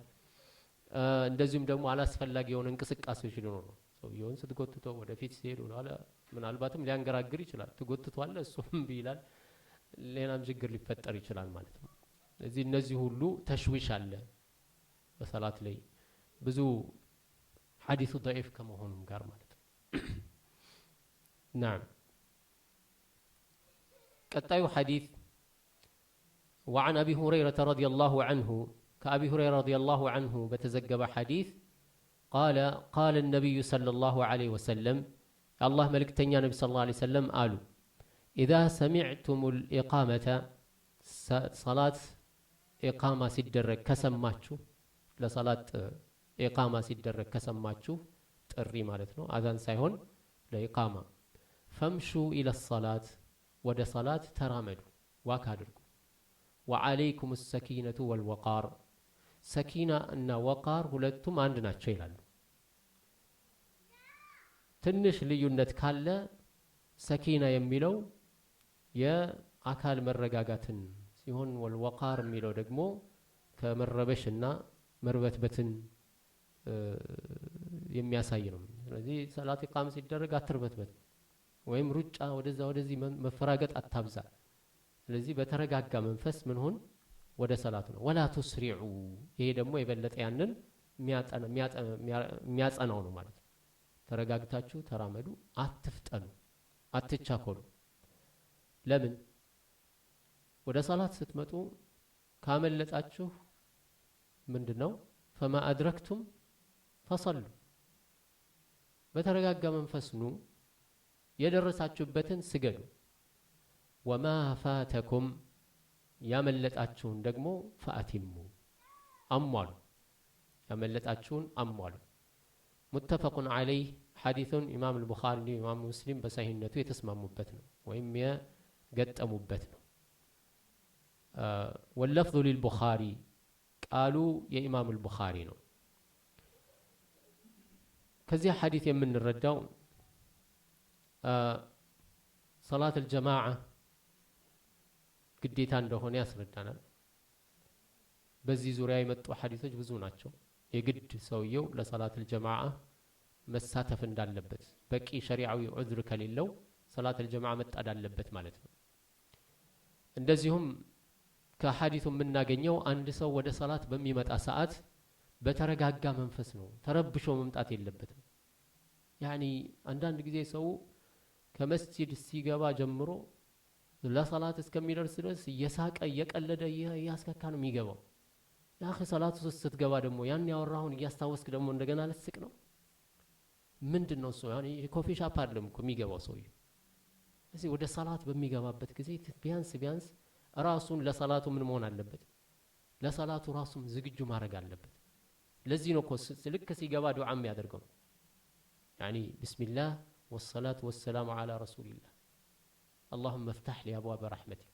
እንደዚሁም ደግሞ አላስፈላጊ የሆነ እንቅስቃሴዎች ሊኖሩ ነው። ሰውየውን ስትጎትተው ወደፊት ሲሄድ ወደኋላ ምናልባትም ሊያንገራግር ይችላል። ትጎትቷለህ፣ እሱም ቢላል ሌላም ችግር ሊፈጠር ይችላል ማለት ነው። ስለዚህ እነዚህ ሁሉ ተሽዊሽ አለ በሰላት ላይ ብዙ ሐዲሱ ضعيف ከመሆኑም ጋር ማለት ነው። نعم ቀጣዩ ሐዲስ وعن أبي هريرة رضي الله عنه كأبي هريرة رضي الله عنه بتزجب حديث قال النبي صلى الله عليه وسلم الله ملك تنيا نبي صلى الله عليه وسلم قالوا إذا سمعتم الإقامة صلاة إقامة سيدرك كسماتشو لصلاة إقامة سيدرك كسماتشو تقري مالتنا أذان سيهون لإقامة فامشوا إلى الصلاة ود صلاة ترامدوا واكادركم وعليكم السكينة والوقار سكينة أن وقار ሁለቱም አንድ ናቸው ይላሉ። ትንሽ ልዩነት ካለ ሰኪና የሚለው የአካል መረጋጋትን ሲሆን ወልወቃር የሚለው ደግሞ ከመረበሽና መርበትበትን የሚያሳይ ነው። ስለዚህ ሰላት ኢቃም ሲደረግ አትርበትበት ወይም ሩጫ ወደዛ ወደዚህ መፈራገጥ አታብዛ። ስለዚህ በተረጋጋ መንፈስ ምን ሆን ወደ ሰላት ነው። ወላ ተስሪዑ ይሄ ደግሞ የበለጠ ያንን የሚያጸናው ነው ማለት ነው። ተረጋግታችሁ ተራመዱ፣ አትፍጠኑ፣ አትቻኮሉ። ለምን ወደ ሰላት ስትመጡ ካመለጣችሁ ምንድነው ፈማ አድረክቱም ፈሰሉ በተረጋጋ መንፈስ ኑ፣ የደረሳችሁበትን ስገዱ። ወማ ፋተኩም ያመለጣችሁን ደግሞ ፈአቲሙ አሟሉ፣ ያመለጣችሁን አሟሉ። ሙተፈቁን ዐለይህ ሐዲሱን ኢማም አልቡኻሪ ኢማም ሙስሊም በሰሂህነቱ የተስማሙበት ነው ወይም የገጠሙበት ነው። ወለፍዙ ሊልቡኻሪ ቃሉ የኢማም አልቡኻሪ ነው። ከዚህ ሐዲስ የምንረዳው ሰላት አልጀማዓ ግዴታ እንደሆነ ያስረዳናል። በዚህ ዙሪያ የመጡ ሐዲሶች ብዙ ናቸው። የግድ ሰውየው ለሰላት አልጀማዓ መሳተፍ እንዳለበት በቂ ሸሪዓዊ ዑዝር ከሌለው ሰላት አልጀማዓ መጣድ አለበት ማለት ነው። እንደዚሁም ከሐዲሱ የምናገኘው አንድ ሰው ወደ ሰላት በሚመጣ ሰዓት በተረጋጋ መንፈስ ነው፣ ተረብሾ መምጣት የለበትም። ያኒ አንዳንድ ጊዜ ሰው ከመስጂድ ሲገባ ጀምሮ ለሰላት እስከሚደርስ ድረስ እየሳቀ እየቀለደ እያስከካ ነው የሚገባው። ያ ሰላት ውስጥ ስትገባ ደግሞ ያን ያወራውን እያስታወስክ ደግሞ እንደገና ልስቅ ነው። ምንድነው እሱ? ያኒ ኮፊ ሻፕ አይደለም እኮ የሚገባው ሰውዬው። ስለዚህ ወደ ሰላት በሚገባበት ጊዜ ቢያንስ ራሱን ለሰላቱ ምን መሆን አለበት? ለሰላቱ ራሱን ዝግጁ ማድረግ አለበት። ለዚህ ነው እኮ ልክ ሲገባ ዱዓ የሚያደርገው ያኒ ቢስሚላህ ወሰላቱ ወሰላሙ ዐላ ረሱሊላህ اللهم افتح لي أبواب رحمتك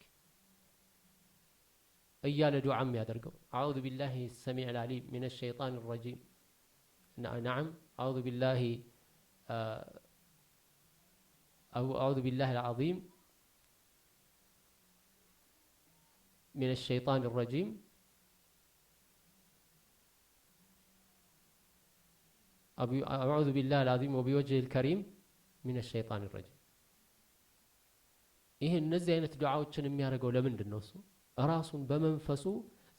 እያለ ዱዓ የሚያደርገው أعوذ بالله السميع العليم من الشيطان الرجيم نعم أعوذ بالله أعوذ بالله العظيم من الشيطان الرجيم አዑዙ ቢላሂ አልዓዚም ወቢወጅሂ አልከሪም ሚነ ሸይጣን ረጂም። ይሄ እነዚህ አይነት ዱዓዎችን የሚያደርገው ለምንድን ነው? እሱ ራሱን በመንፈሱ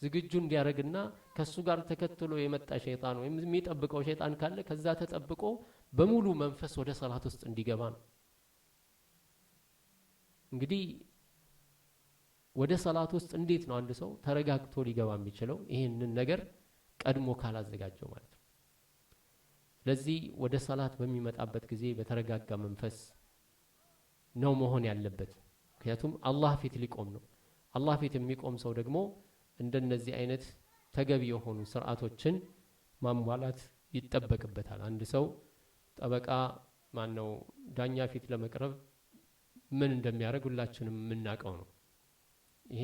ዝግጁ እንዲያደርግና ከሱ ጋር ተከትሎ የመጣ ሸይጣን ወይም የሚጠብቀው ሸይጣን ካለ ከዛ ተጠብቆ በሙሉ መንፈስ ወደ ሰላት ውስጥ እንዲገባ ነው። እንግዲህ ወደ ሰላት ውስጥ እንዴት ነው አንድ ሰው ተረጋግቶ ሊገባ የሚችለው? ይህንን ነገር ቀድሞ ካላዘጋጀው ማለት ነው። ስለዚህ ወደ ሰላት በሚመጣበት ጊዜ በተረጋጋ መንፈስ ነው መሆን ያለበት። ምክንያቱም አላህ ፊት ሊቆም ነው። አላህ ፊት የሚቆም ሰው ደግሞ እንደነዚህ አይነት ተገቢ የሆኑ ስርዓቶችን ማሟላት ይጠበቅበታል። አንድ ሰው ጠበቃ ማነው ዳኛ ፊት ለመቅረብ ምን እንደሚያደርግ ሁላችንም የምናውቀው ነው። ይሄ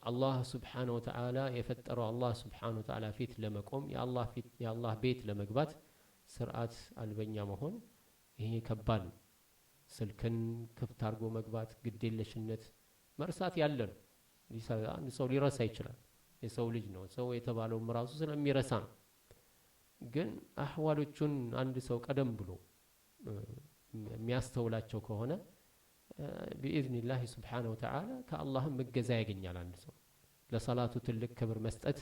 አላህ ሱብሓነሁ ወተዓላ የፈጠረው አላህ ሱብሓነሁ ወተዓላ ፊት ለመቆም የአላህ ቤት ለመግባት ስርዓት አልበኛ መሆን ይሄ ከባድ ነው። ስልክን ክፍት አድርጎ መግባት፣ ግዴለሽነት፣ መርሳት ያለ ነው። አንድ ሰው ሊረሳ ይችላል። የሰው ልጅ ነው። ሰው የተባለውም ራሱ ስለሚረሳ ነው። ግን አህዋሎቹን አንድ ሰው ቀደም ብሎ የሚያስተውላቸው ከሆነ ቢኢዝኒላህ ሱብሓነሁ ወተዓላ ከአላህም እገዛ ያገኛል። አንድ ሰው ለሰላቱ ትልቅ ክብር መስጠት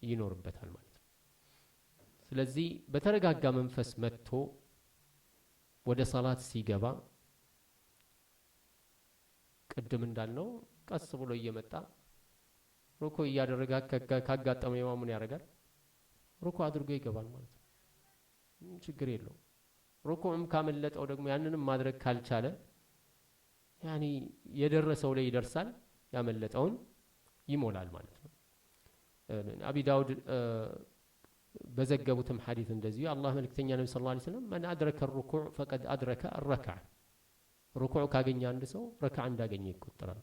ይኖርበታል ማለት ነው። ስለዚህ በተረጋጋ መንፈስ መጥቶ ወደ ሰላት ሲገባ ቅድም እንዳልነው ቀስ ብሎ እየመጣ ሩኩ እያደረገ ካጋጠመው ኢማሙን ያደርጋል፣ ሩኩ አድርጎ ይገባል ማለት ነው። ችግር የለውም። ሩኩዕም ካመለጠው ደግሞ ያንንም ማድረግ ካልቻለ ያኒ የደረሰው ላይ ይደርሳል፣ ያመለጠውን ይሞላል ማለት ነው። አቢ ዳውድ በዘገቡትም ሐዲስ እንደዚሁ አላህ መልእክተኛ ነብዩ ሰለላሁ ዐለይሂ ወሰለም ማን አድረከ ሩኩዕ ፈቀድ አድረከ አልረክዓ፣ ሩኩዕ ካገኘ አንድ ሰው ረክዓ እንዳገኘ ይቆጠራል።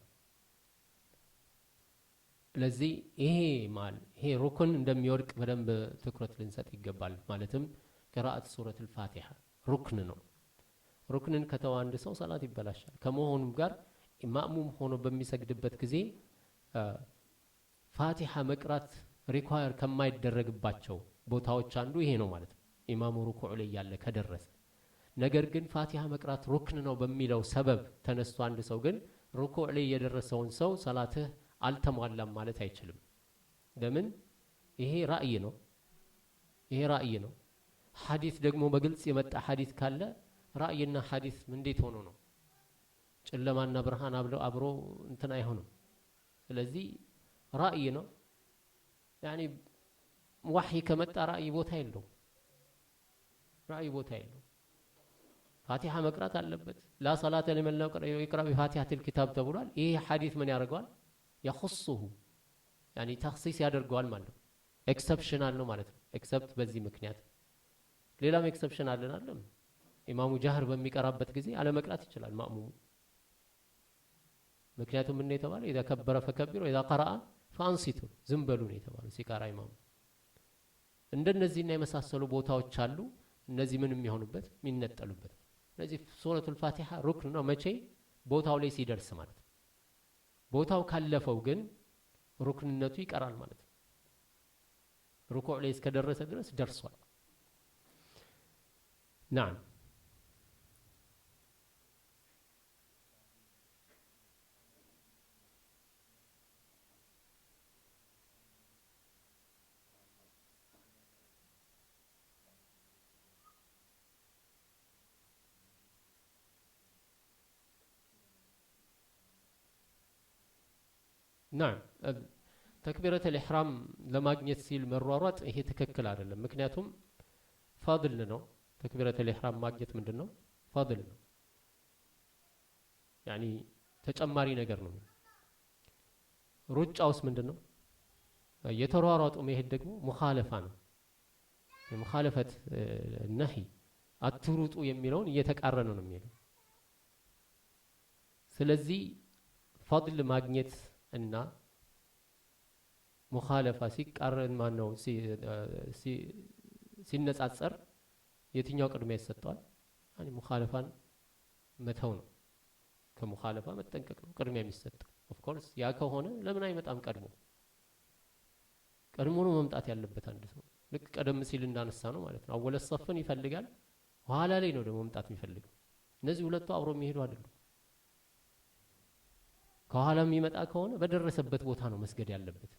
ለዚህ ይሄ ሩክን እንደሚወድቅ በደንብ ትኩረት ልንሰጥ ይገባል። ማለትም ቅራአት ሱረቱል ፋቲሃ ሩክን ነው። ሩክንን ከተወ አንድ ሰው ሰላት ይበላሻል። ከመሆኑም ጋር ማእሙም ሆኖ በሚሰግድበት ጊዜ ፋቲሃ መቅራት ሪኳየር ከማይደረግባቸው ቦታዎች አንዱ ይሄ ነው ማለት ነው። ኢማሙ ሩኩዕ ላይ ያለ ከደረሰ ነገር ግን ፋቲሃ መቅራት ሩክን ነው በሚለው ሰበብ ተነስቶ አንድ ሰው ግን ሩኩዕ ላይ የደረሰውን ሰው ሰላትህ አልተሟላም ማለት አይችልም። ለምን? ይሄ ራእይ ነው። ሐዲስ ደግሞ በግልጽ የመጣ ሐዲስ ካለ ራእይና ሐዲስ እንዴት ሆኖ ነው? ጨለማና ብርሃን አብሮ እንትን አይሆንም። ስለዚህ ራእይ ነው። ያኒ ወህይ ከመጣ ራእይ ቦታ የለው። ፋቲሃ መቅራት አለበት። ላ ሰላተ ሊመን ለም ይቅራ ቢፋቲሐቲል ኪታብ ተብሏል። ይሄ ሐዲስ ምን ያደርገዋል? يخصه يعني تخصيص ያደርገዋል ማለት ነው። ኤክሰፕሽናል ነው ማለት ነው። ኤክሰፕት በዚህ ምክንያት ሌላም ኤክሰፕሽን አለን አይደል? ኢማሙ ጃህር በሚቀራበት ጊዜ አለ መቅራት ይችላል ማእሙሙ። ምክንያቱም ምን የተባለው اذا كبر فكبر واذا قرأ فانصتوا ዝም በሉ ነው የተባለው ሲቀራ ኢማሙ። እንደነዚህና የመሳሰሉ ቦታዎች አሉ። እነዚህ ምን የሚሆኑበት የሚነጠሉበት። ስለዚህ ሱረቱል ፋቲሃ ሩክን ነው መቼ? ቦታው ላይ ሲደርስ ማለት ነው። ቦታው ካለፈው ግን ሩክንነቱ ይቀራል ማለት ነው። ሩኩዕ ላይ እስከደረሰ ድረስ ደርሷል። ናም ናም ተክቢረተ ኢሕራም ለማግኘት ሲል መሯሯጥ ይሄ ትክክል አይደለም። ምክንያቱም ፋድል ነው። ተክቢረተ ኢሕራም ማግኘት ምንድነው? ፋድል ነው። ያኒ ተጨማሪ ነገር ነው። ሩጫውስ ምንድነው? የተሯሯጡ መሄድ ደግሞ ሙኻለፋ ነው። የሙኻለፈት ነሂ አትሩጡ የሚለውን እየተቃረነ ነው የሚለው። ስለዚህ ፋድል ማግኘት እና ሙኻለፋ ሲቃረን ማነው ሲነጻጸር የትኛው ቅድሚያ ይሰጠዋል? አኒ ሙኻለፋን መተው ነው። ከሙኻለፋ መጠንቀቅ ነው ቅድሚያ የሚሰጠው። ኦፍ ኮርስ ያ ከሆነ ለምን አይመጣም? ቀድሞ ነው መምጣት ያለበት አንድ ሰው። ልክ ቀደም ሲል እንዳነሳ ነው ማለት ነው። አወለ ሰፍን ይፈልጋል፣ ኋላ ላይ ነው ደግሞ መምጣት የሚፈልገው። እነዚህ ሁለቱ አብሮ የሚሄዱ አይደሉም። ከኋላ የሚመጣ ከሆነ በደረሰበት ቦታ ነው መስገድ ያለበት።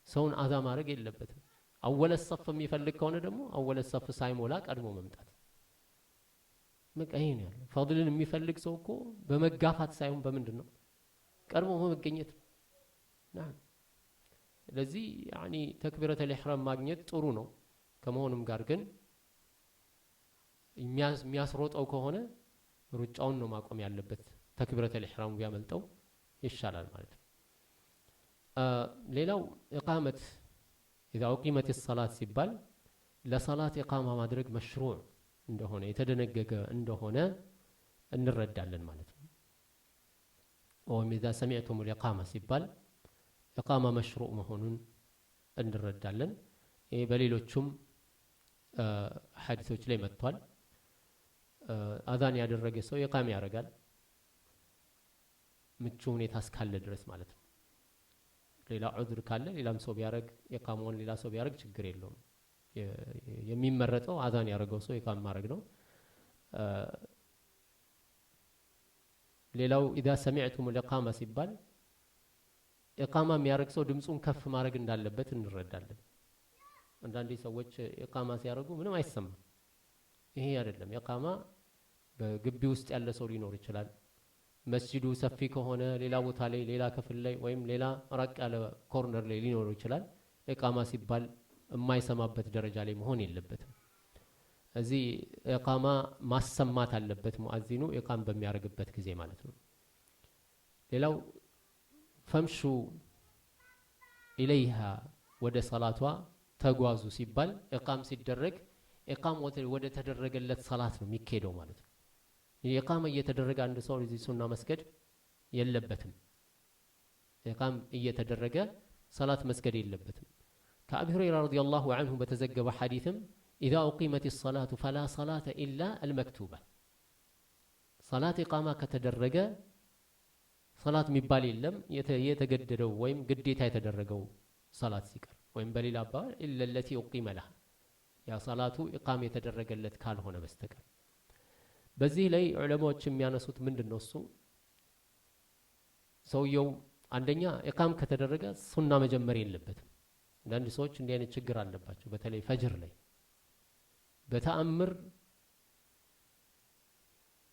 ሰውን አዛ ማድረግ የለበትም። አወለ ሰፍ የሚፈልግ ከሆነ ደግሞ አወለ ሰፍ ሳይሞላ ቀድሞ መምጣት። በቃ ይሄ ነው ያለው። ፈድልን የሚፈልግ ሰው እኮ በመጋፋት ሳይሆን በምንድን ነው ቀድሞ በመገኘት ነው። ስለዚህ ያኒ ተክቢረተል ኢሕራም ማግኘት ጥሩ ነው። ከመሆኑም ጋር ግን የሚያስሮጠው ከሆነ ሩጫውን ነው ማቆም ያለበት። ተክቢረተል ኢሕራም ቢያመልጠው ይሻላል ማለት ነው። ሌላው ኢቃመት ኢዛ ኡቂመት ሰላት ሲባል ለሰላት ኢቃማ ማድረግ መሽሩዕ እንደሆነ የተደነገገ እንደሆነ እንረዳለን ማለት ነው። ወይም ኢዛ ሰሚዕቱሙል ኢቃማ ሲባል ኢቃማ መሽሩዕ መሆኑን እንረዳለን። ይህ በሌሎቹም ሐዲሶች ላይ መጥቷል። አዛን ያደረገ ሰው ኢቃማ ያደርጋል ምቹ ሁኔታ እስካለ ድረስ ማለት ነው። ሌላ ዑዝር ካለ ሌላም ሰው ቢያደርግ ኢቃማውን ሌላ ሰው ቢያደርግ ችግር የለውም። የሚመረጠው አዛን ያደረገው ሰው ኢቃማ ማድረግ ነው። ሌላው ኢዛ ሰሚዕቱሙል ኢቃማ ሲባል ኢቃማ የሚያደርግ ሰው ድምፁን ከፍ ማድረግ እንዳለበት እንረዳለን። አንዳንዴ ሰዎች ኢቃማ ሲያደርጉ ምንም አይሰማም። ይሄ አይደለም። ኢቃማ በግቢ ውስጥ ያለ ሰው ሊኖር ይችላል። መስጂዱ ሰፊ ከሆነ ሌላ ቦታ ላይ ሌላ ክፍል ላይ ወይም ሌላ ራቅ ያለ ኮርነር ላይ ሊኖር ይችላል። ኢቃማ ሲባል የማይሰማበት ደረጃ ላይ መሆን የለበትም። እዚህ ኢቃማ ማሰማት አለበት ሙአዚኑ ኢቃም በሚያደርግበት ጊዜ ማለት ነው። ሌላው ፈምሹ ኢለይሃ ወደ ሰላቷ ተጓዙ ሲባል ኢቃም ሲደረግ ኢቃም ወደ ተደረገለት ሰላት ነው የሚካሄደው ማለት ነው። ኢቃም እየተደረገ አንድ ሰው እዚህ ሱና መስገድ የለበትም። ኢቃም እየተደረገ ሰላት መስገድ የለበትም። ከአቢ ሁረይራ ረዲየላሁ ዐንሁ በተዘገበ ሐዲስም ኢዛ ኡቂመት ሰላቱ ፈላ ሰላተ ኢላ አልመክቱባ፣ ሰላት ኢቃማ ከተደረገ ሰላት የሚባል የለም የተገደደው ወይም ግዴታ የተደረገው ሰላት ሲቀር ወይም በሌላ አባባል ኢላ ለቲ ኡቂመ ለሃ፣ ያ ሰላቱ ኢቃም የተደረገለት ካልሆነ በስተቀር። በዚህ ላይ ዑለማዎች የሚያነሱት ምንድነው? እሱ ሰውየው አንደኛ ኢቃም ከተደረገ ሱና መጀመር የለበትም። አንዳንድ ሰዎች እንዲህ አይነት ችግር አለባቸው። በተለይ ፈጅር ላይ በተአምር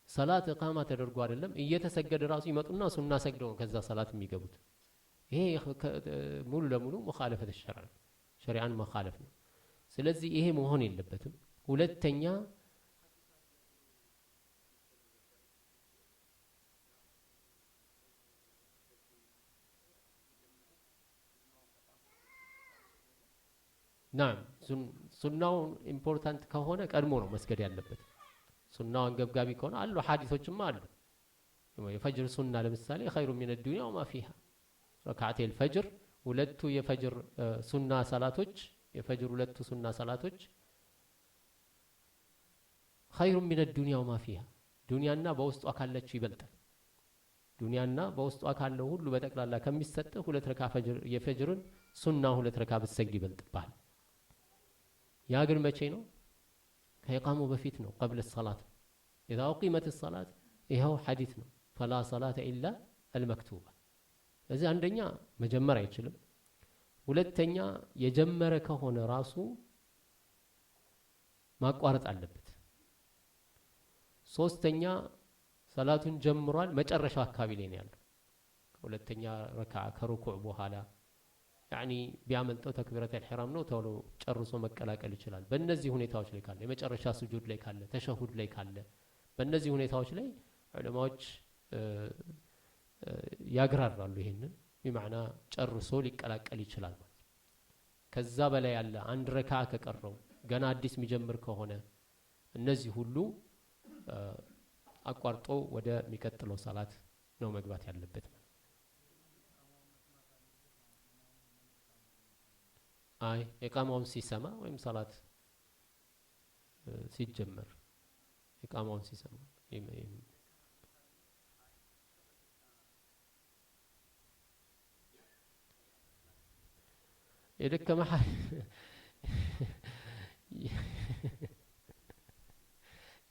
ሰላት ኢቃማ ተደርጎ አይደለም እየተሰገደ ራሱ ይመጡና ሱና ሰግደው ከዛ ሰላት የሚገቡት። ይሄ ሙሉ ለሙሉ ሙኻለፈት ሸሪዓን መኻለፍ ነው። ስለዚህ ይሄ መሆን የለበትም። ሁለተኛ ናም ሱናው ኢምፖርታንት ከሆነ ቀድሞ ነው መስገድ ያለበት። ሱናው አንገብጋቢ ከሆነ አሉ ሐዲሶችም አሉ። የፈጅር ሱና ለምሳሌ ኸይሩ ሚነ ዱንያ ወማ ፊሃ፣ ረካዓተል ፈጅር ሁለቱ የፈጅር ሱና ሰላቶች የፈጅር ሁለቱ ሱና ሰላቶች ኸይሩ ሚነ ዱንያ ወማ ፊሃ፣ ዱንያና በውስጧ ካለችው ይበልጣል። ዱንያና በውስጧ ካለው ሁሉ በጠቅላላ ከሚሰጥ ሁለት ረካ የፈጅርን ሱና ሁለት ረካ ብትሰግድ ይበልጥብሃል። ያ ግን መቼ ነው? ከኢቃሙ በፊት ነው። ቀብለ ሰላት ነው። ኢዛ ኡቂመት ሰላት ይኸው ሐዲስ ነው። ፈላ ሰላተ ኢላ አልመክቱባ። እዚህ አንደኛ መጀመር አይችልም። ሁለተኛ የጀመረ ከሆነ ራሱ ማቋረጥ አለበት። ሶስተኛ ሰላቱን ጀምሯል፣ መጨረሻው አካባቢ ላይ ነው ያለው። ከሁለተኛ ረካዓ ከሩኩዕ በኋላ ያኒ ቢያመልጠው ተክቢረተል ኢሕራም ነው ተብሎ ጨርሶ መቀላቀል ይችላል። በእነዚህ ሁኔታዎች ላይ ካለ የመጨረሻ ስጁድ ላይ ካለ ተሸሁድ ላይ ካለ በእነዚህ ሁኔታዎች ላይ ዑለማዎች ያግራራሉ። ይሄንን በማዕና ጨርሶ ሊቀላቀል ይችላል ማለት ነው። ከዛ በላይ ያለ አንድ ረካ ከቀረው ገና አዲስ የሚጀምር ከሆነ እነዚህ ሁሉ አቋርጦ ወደ የሚቀጥለው ሰላት ነው መግባት ያለበት ማለት ነው። አይ ኢቃማውን ሲሰማ ወይም ሰላት ሲጀመር ኢቃማውን ሲሰማ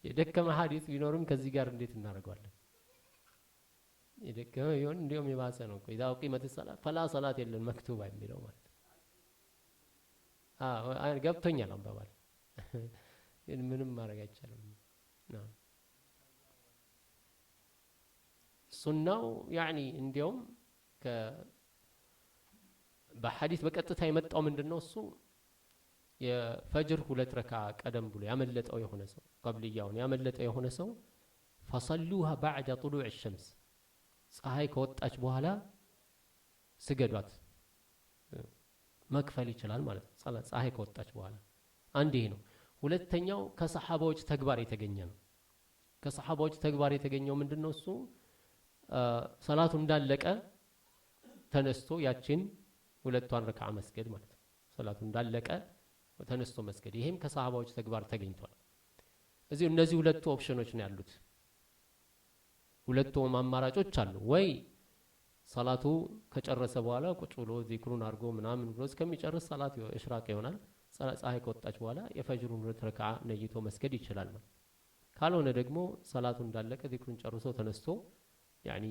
የደከመ ሐዲስ ቢኖርም ከዚህ ጋር እንዴት እናደርገዋለን? የደከመ ይሁን እንዲያውም የባሰ ነው እኮ ኢዛ ቂመት ሰላት ፈላ ሰላት የለን መክቱባ የሚለው ማለት ገብቶኛል አባባል ምንም ማድረግ አይቻልም። ሱናው ያኒ እንዲያውም በሐዲስ በቀጥታ የመጣው ምንድነው እሱ የፈጅር 2 ረካ ቀደም ብሎ ያመለጠው የሆነ ሰው ቀብልያውን ያመለጠው የሆነ ሰው فصلوها بعد طلوع الشمس ፀሐይ ከወጣች በኋላ ስገዷት መክፈል ይችላል ማለት ነው። ፀሐይ ከወጣች በኋላ አንድ ይሄ ነው። ሁለተኛው ከሰሃባዎች ተግባር የተገኘ ነው። ከሰሃባዎች ተግባር የተገኘው ምንድነው እሱ ሰላቱ እንዳለቀ ተነስቶ ያችን 2ቷን ረካዓ መስገድ ማለት ነው። ሰላቱ እንዳለቀ ተነስቶ መስገድ ይሄም ከሰሃባዎች ተግባር ተገኝቷል። እነዚህ ሁለቱ ኦፕሽኖች ነው ያሉት። ሁለቱ አማራጮች አሉ። ወይ ሰላቱ ከጨረሰ በኋላ ቁጭ ብሎ ዚክሩን አድርጎ ምናምን ብሎ እስከሚጨርስ ሰላት ኢሽራቅ ይሆናል። ፀሐይ ከወጣች በኋላ የፈጅሩን 2 ረካዓ ነይቶ መስገድ ይችላል ማለት። ካልሆነ ደግሞ ሰላቱ እንዳለቀ ዚክሩን ጨርሶ ተነስቶ ያኒ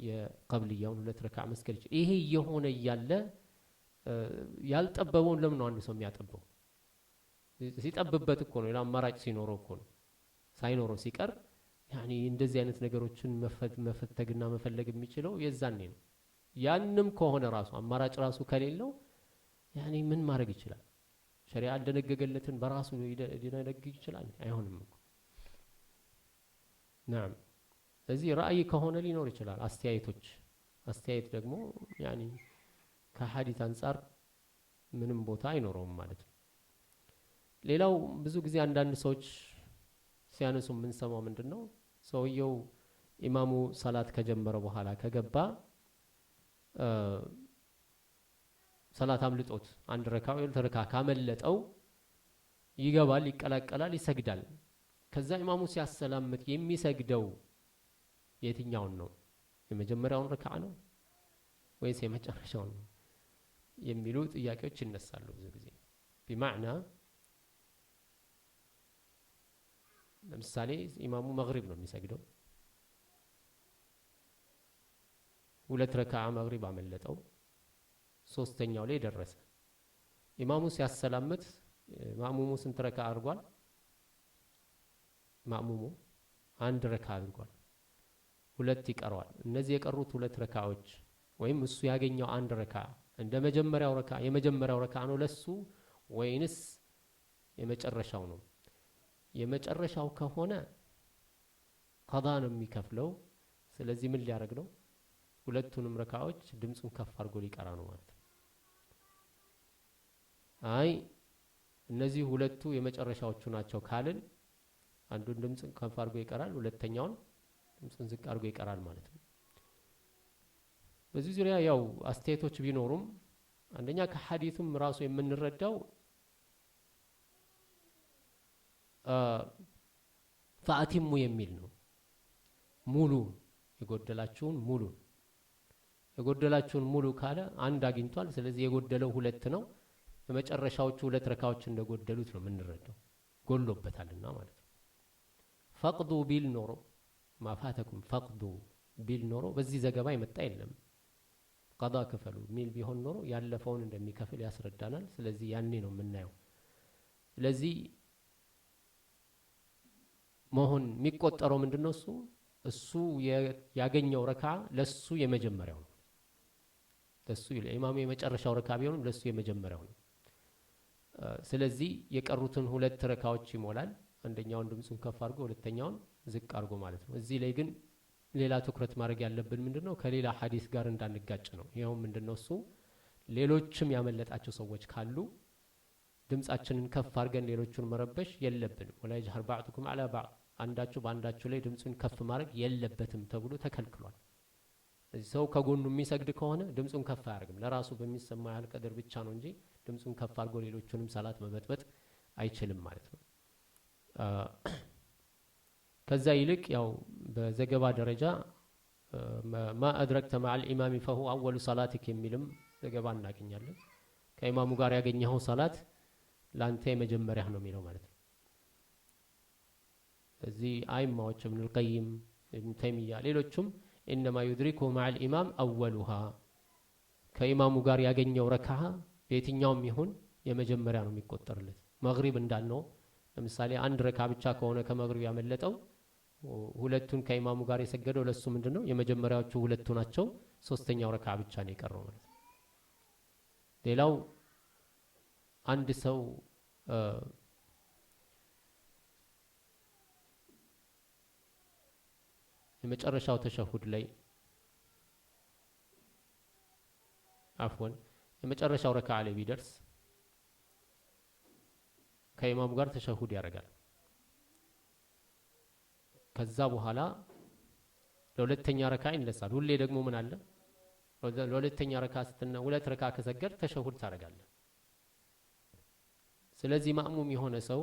የቀብልያውን 2 ረካዓ መስገድ ይችላል። ይሄ የሆነ እያለ ያልጠበበውን ለምን ነው አንድ ሰው የሚያጠበው? ሲጠብበት እኮ ነው አማራጭ ሲኖረው እኮ ነው። ሳይኖረው ሲቀር ያኒ እንደዚህ አይነት ነገሮችን መፈተግና መፈለግ የሚችለው የዛኔ ነው። ያንም ከሆነ ራሱ አማራጭ ራሱ ከሌለው ያኒ ምን ማድረግ ይችላል? ሸሪዓ እንደነገገለትን በራሱ ሊደነግግ ይችላል? አይሆንም እኮ ናም። ስለዚህ ራእይ ከሆነ ሊኖር ይችላል። አስተያየት ደግሞ ያኒ ከሐዲስ አንፃር ምንም ቦታ አይኖረውም ማለት ነው። ሌላው ብዙ ጊዜ አንዳንድ ሰዎች ሲያነሱ የምንሰማው ምንድነው ሰውየው ኢማሙ ሰላት ከጀመረ በኋላ ከገባ ሰላት አምልጦት አንድ ረካ ወይ 2 ረካ ካመለጠው ይገባል፣ ይቀላቀላል፣ ይሰግዳል። ከዛ ኢማሙ ሲያሰላምት የሚሰግደው የትኛውን ነው? የመጀመሪያውን ረካ ነው ወይስ የመጨረሻውን ነው የሚሉ ጥያቄዎች ይነሳሉ ብዙ ጊዜ። بمعنى ለምሳሌ ኢማሙ መግሪብ ነው የሚሰግደው 2 ረካ መግሪብ አመለጠው 3ኛው ላይ ደረሰ። ኢማሙ ሲያሰላምት ማእሙሙ ስንት ረካ አድርጓል? ማእሙሙ 1 ረካ አድርጓል። 2 ይቀረዋል። እነዚህ የቀሩት 2 ረካዎች ወይም እሱ ያገኘው 1 ረካ እንደ የመጀመሪያው ረካ ነው ለሱ ወይንስ የመጨረሻው ነው? የመጨረሻው ከሆነ ቀዳ ነው የሚከፍለው። ስለዚህ ምን ሊያደርግ ነው? 2ቱንም ረካዎች ድምጹን ከፍ አድርጎ ሊቀራ ነው ማለት ነው። አይ እነዚህ 2ቱ የመጨረሻዎቹ ናቸው ካልን አንዱን ድምጽን ከፍ አድርጎ ይቀራል፣ ሁለተኛውን ድምጹን ዝቅ አድርጎ ይቀራል ማለት ነው። በዚህ ዙሪያ ያው አስተያየቶች ቢኖሩም አንደኛ ከሐዲሱም ራሱ የምንረዳው ፈአቲሙ የሚል ነው። ሙሉ የጎደላችሁን ሙሉ ካለ 1 አግኝቷል። ስለዚህ የጎደለው 2 ነው። የመጨረሻዎቹ 2 ረካዎች እንደጎደሉት ነው የምንረዳው፣ ጎሎበታልና ማለት ነው። ፈቅዱ ቢል ኖሮ ማፋተኩም ፈቅዱ ቢል ኖሮ በዚህ ዘገባ ይመጣ የለም። ቀዳ ክፈሉ ሚል ቢሆን ኖሮ ያለፈውን እንደሚከፍል ያስረዳናል። ስለዚህ ያኔ ነው የምናየው። ስለዚህ መሆን የሚቆጠረው ምንድነው? እሱ ያገኘው ረካ ለሱ የመጀመሪያው ነው። ለሱ ኢማሙ የመጨረሻው ረካ ቢሆንም ለሱ የመጀመሪያው ነው። ስለዚህ የቀሩትን 2 ረካዎች ይሞላል። አንደኛውን ድምጹን ከፍ አድርጎ ሁለተኛውን ዝቅ አድርጎ ማለት ነው። እዚህ ላይ ግን ሌላ ትኩረት ማድረግ ያለብን ምንድነው? ከሌላ ሐዲስ ጋር እንዳንጋጭ ነው። ይሄው ምንድነው? እሱ ሌሎችም ያመለጣቸው ሰዎች ካሉ ድምጻችንን ከፍ አድርገን ሌሎቹን መረበሽ የለብንም። ወላ ይጅሀር ባዕዱኩም ዐላ ባዕድ አንዳችሁ በአንዳችሁ ላይ ድምጹን ከፍ ማድረግ የለበትም ተብሎ ተከልክሏል። እዚህ ሰው ከጎኑ የሚሰግድ ከሆነ ድምጹን ከፍ አያደርግም። ለራሱ በሚሰማ ያህል ቀድር ብቻ ነው እንጂ ድምጹን ከፍ አድርጎ ሌሎቹንም ሰላት መበጥበጥ አይችልም ማለት ነው። ከዛ ይልቅ ያው በዘገባ ደረጃ ማ አድረክተ መዐል ኢማሚ ፈሁ አወሉ ሰላቲክ የሚልም ዘገባ እናገኛለን። ከኢማሙ ጋር ያገኘኸው ሰላት ላንተ የመጀመሪያ ነው የሚለው ማለት ነው። እዚህ አይማዎች ኢብኑ አልቀይም ኢብኑ ተይሚያ ሌሎችም ኢንማ ዩድሪኩሁ መዐል ኢማም አወሉሃ ከኢማሙ ጋር ያገኘው ረካዓ በየትኛውም ይሁን የመጀመሪያ ነው የሚቆጠርለት። መግሪብ እንዳልነው ለምሳሌ አንድ ረካ ብቻ ከሆነ ከመግሪብ ያመለጠው ሁለቱን ከኢማሙ ጋር የሰገደው ለሱ ምንድነው የመጀመሪያዎቹ ሁለቱ ናቸው። ሶስተኛው ረካ ብቻ ነው የቀረው ማለት ነው። ሌላው አንድ ሰው የመጨረሻው ተሸሁድ ላይ አፍወን የመጨረሻው ረካ ላይ ቢደርስ ከኢማሙ ጋር ተሸሁድ ያደርጋል። ከዛ በኋላ ለሁለተኛ ረካ ይነሳል። ሁሌ ደግሞ ምን አለ ለሁለተኛ ረካ ስትነ ሁለት ረካ ከሰገድ ተሸሁድ ታደርጋለህ። ስለዚህ ማእሙም የሆነ ሰው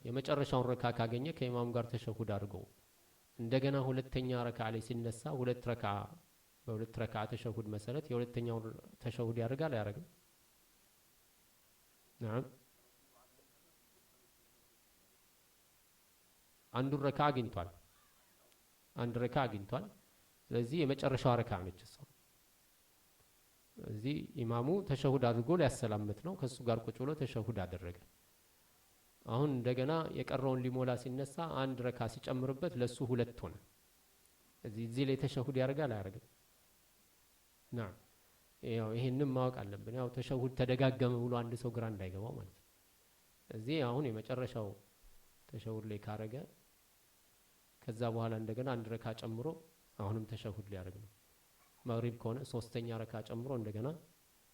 የመጨረሻውን ረካ ካገኘ ከኢማሙ ጋር ተሸሁድ አድርጎ እንደገና ሁለተኛ ረካ ላይ ሲነሳ በሁለት ረካ ተሸሁድ መሰረት የሁለተኛውን ተሸሁድ ያደርጋል አያደርግም? نعم አንዱ ረካ አግኝቷል። አንድ ረካ አግኝቷል። ስለዚህ የመጨረሻው ረካ ነች እሷ። እዚህ ኢማሙ ተሸሁድ አድርጎ ሊያሰላምት ነው። ከሱ ጋር ቁጭ ብሎ ተሸሁድ አደረገ። አሁን እንደገና የቀረውን ሊሞላ ሲነሳ አንድ ረካ ሲጨምርበት ለሱ ሁለት ሆነ። እዚህ ላይ ተሸሁድ ያደርጋል አያደርግም? نعم ያው ይሄንን ማወቅ አለብን። ያው ተሸሁድ ተደጋገመ ብሎ አንድ ሰው ግራ እንዳይገባው ማለት ነው። እዚህ አሁን የመጨረሻው ተሸሁድ ላይ ካረገ ከዛ በኋላ እንደገና አንድ ረካ ጨምሮ አሁንም ተሸሁድ ሊያደርግ ነው። መግሪብ ከሆነ ሶስተኛ ረካ ጨምሮ እንደገና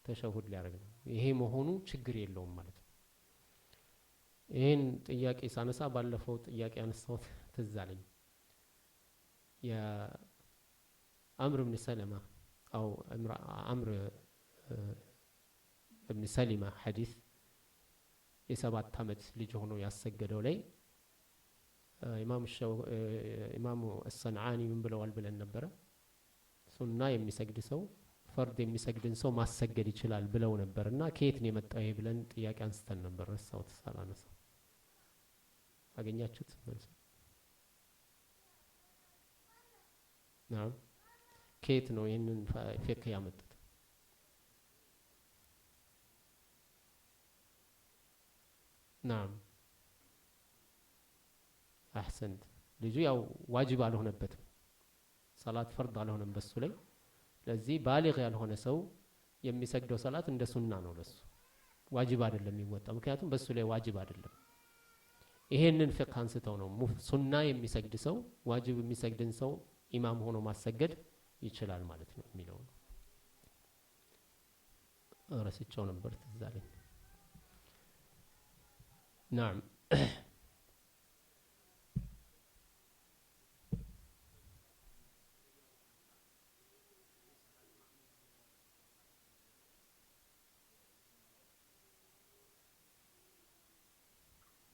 ተሸሁድ ሊያደርግ ነው። ይሄ መሆኑ ችግር የለውም ማለት ነው። ይሄን ጥያቄ ሳነሳ ባለፈው ጥያቄ አነሳሁት ትዝ አለኝ። የአምር ብን ሰለማ አው አምር ብን ሰሊማ ሐዲስ የ7 ዓመት ልጅ ሆኖ ያሰገደው ላይ ኢማሙ አልሰንዓኒ ምን ብለዋል ብለን ነበረ? ሱና የሚሰግድ ሰው ፈርድ የሚሰግድን ሰው ማሰገድ ይችላል ብለው ነበርና ከየት ነው የመጣው ይሄ ብለን ጥያቄ አንስተን ነበር። ረሳሁት ሳላነሳው። አገኛችሁት መልስ? ናም ከየት ነው ይሄንን ፊቅህ ያመጡት? ናም አህሰንት። ልጁ ያው ዋጅብ አልሆነበትም፣ ሰላት ፈርድ አልሆነም በሱ ላይ። ለዚህ ባሊግ ያልሆነ ሰው የሚሰግደው ሰላት እንደ ሱና ነው፣ ለሱ ዋጅብ አይደለም የሚወጣው፣ ምክንያቱም በሱ ላይ ዋጅብ አይደለም። ይሄንን ፍቅህ አንስተው ነው ሱና የሚሰግድ ሰው ዋጅብ የሚሰግድን ሰው ኢማም ሆኖ ማሰገድ ይችላል ማለት ነው የሚለው ነው። ረስቸው ነበር ትዝ አለኝ። ናም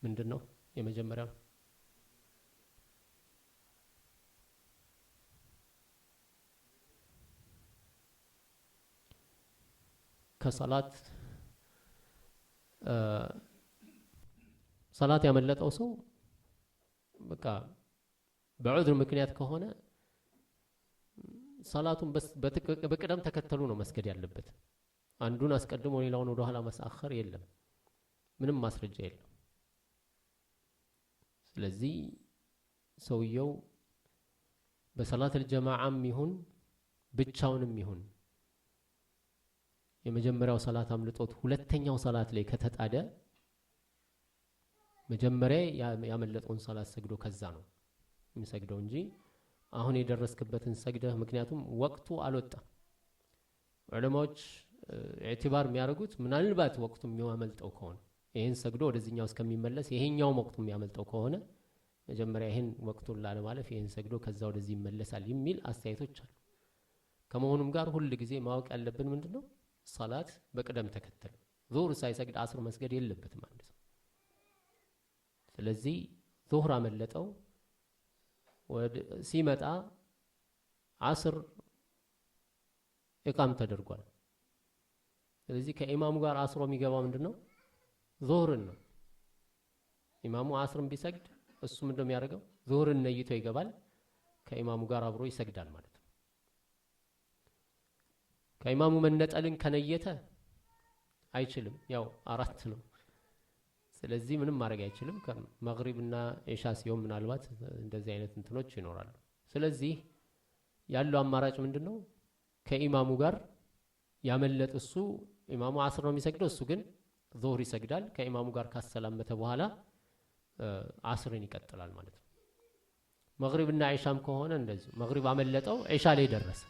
ምንድነው የመጀመሪያው? ከሰላት ሰላት ያመለጠው ሰው በቃ በዑድር ምክንያት ከሆነ ሰላቱን በቅደም ተከተሉ ነው መስገድ ያለበት። አንዱን አስቀድሞ ሌላውን ወደ ኋላ ማሳኸር የለም፣ ምንም ማስረጃ የለም። ስለዚህ ሰውየው በሰላት الجماعም ይሁን ብቻውንም ይሁን የመጀመሪያው ሰላት አምልጦት ሁለተኛው ሰላት ላይ ከተጣደ መጀመሪያ ያመለጠውን ሰላት ሰግዶ ከዛ ነው የሚሰግደው እንጂ አሁን የደረስክበትን ሰግደህ፣ ምክንያቱም ወቅቱ አልወጣም። ዑለማዎች ኢዕቲባር የሚያደርጉት ምናልባት ወቅቱ የሚያመልጠው ከሆነ ይሄን ሰግዶ ወደዚህኛው እስከሚመለስ ይሄኛው ወቅቱ የሚያመልጠው ከሆነ መጀመሪያ ይሄን ወቅቱን ላለማለፍ ይሄን ሰግዶ ከዛ ወደዚህ ይመለሳል የሚል አስተያየቶች አሉ። ከመሆኑም ጋር ሁሉ ጊዜ ማወቅ ያለብን ምንድነው ሰላት በቅደም ተከተል ዙህር ሳይሰግድ አስር መስገድ የለበትም አንድ ሰው። ስለዚህ ዙህር አመለጠው ሲመጣ አስር ኢቃም ተደርጓል። ስለዚህ ከኢማሙ ጋር አስሮ የሚገባው ምንድነው ዙህርን ነው። ኢማሙ አስርን ቢሰግድ እሱ ምንድነው የሚያደርገው? ዙህርን ነይቶ ይገባል፣ ከኢማሙ ጋር አብሮ ይሰግዳል ማለት ነው። ከኢማሙ መነጠልን ከነየተ አይችልም፣ ያው 4 ነው። ስለዚህ ምንም ማድረግ አይችልም። ከመግሪብና ኢሻ ሲሆን ምናልባት እንደዚህ አይነት እንትኖች ይኖራሉ። ስለዚህ ያለው አማራጭ ምንድነው? ከኢማሙ ጋር ያመለጥ እሱ ኢማሙ አስር ነው የሚሰግደው፣ እሱ ግን ዙህር ይሰግዳል። ከኢማሙ ጋር ካሰላመተ በኋላ አስርን ይቀጥላል ማለት ነው። መግሪብና ኢሻም ከሆነ እንደዚህ መግሪብ አመለጠው፣ ኢሻ ላይ ደረሰ።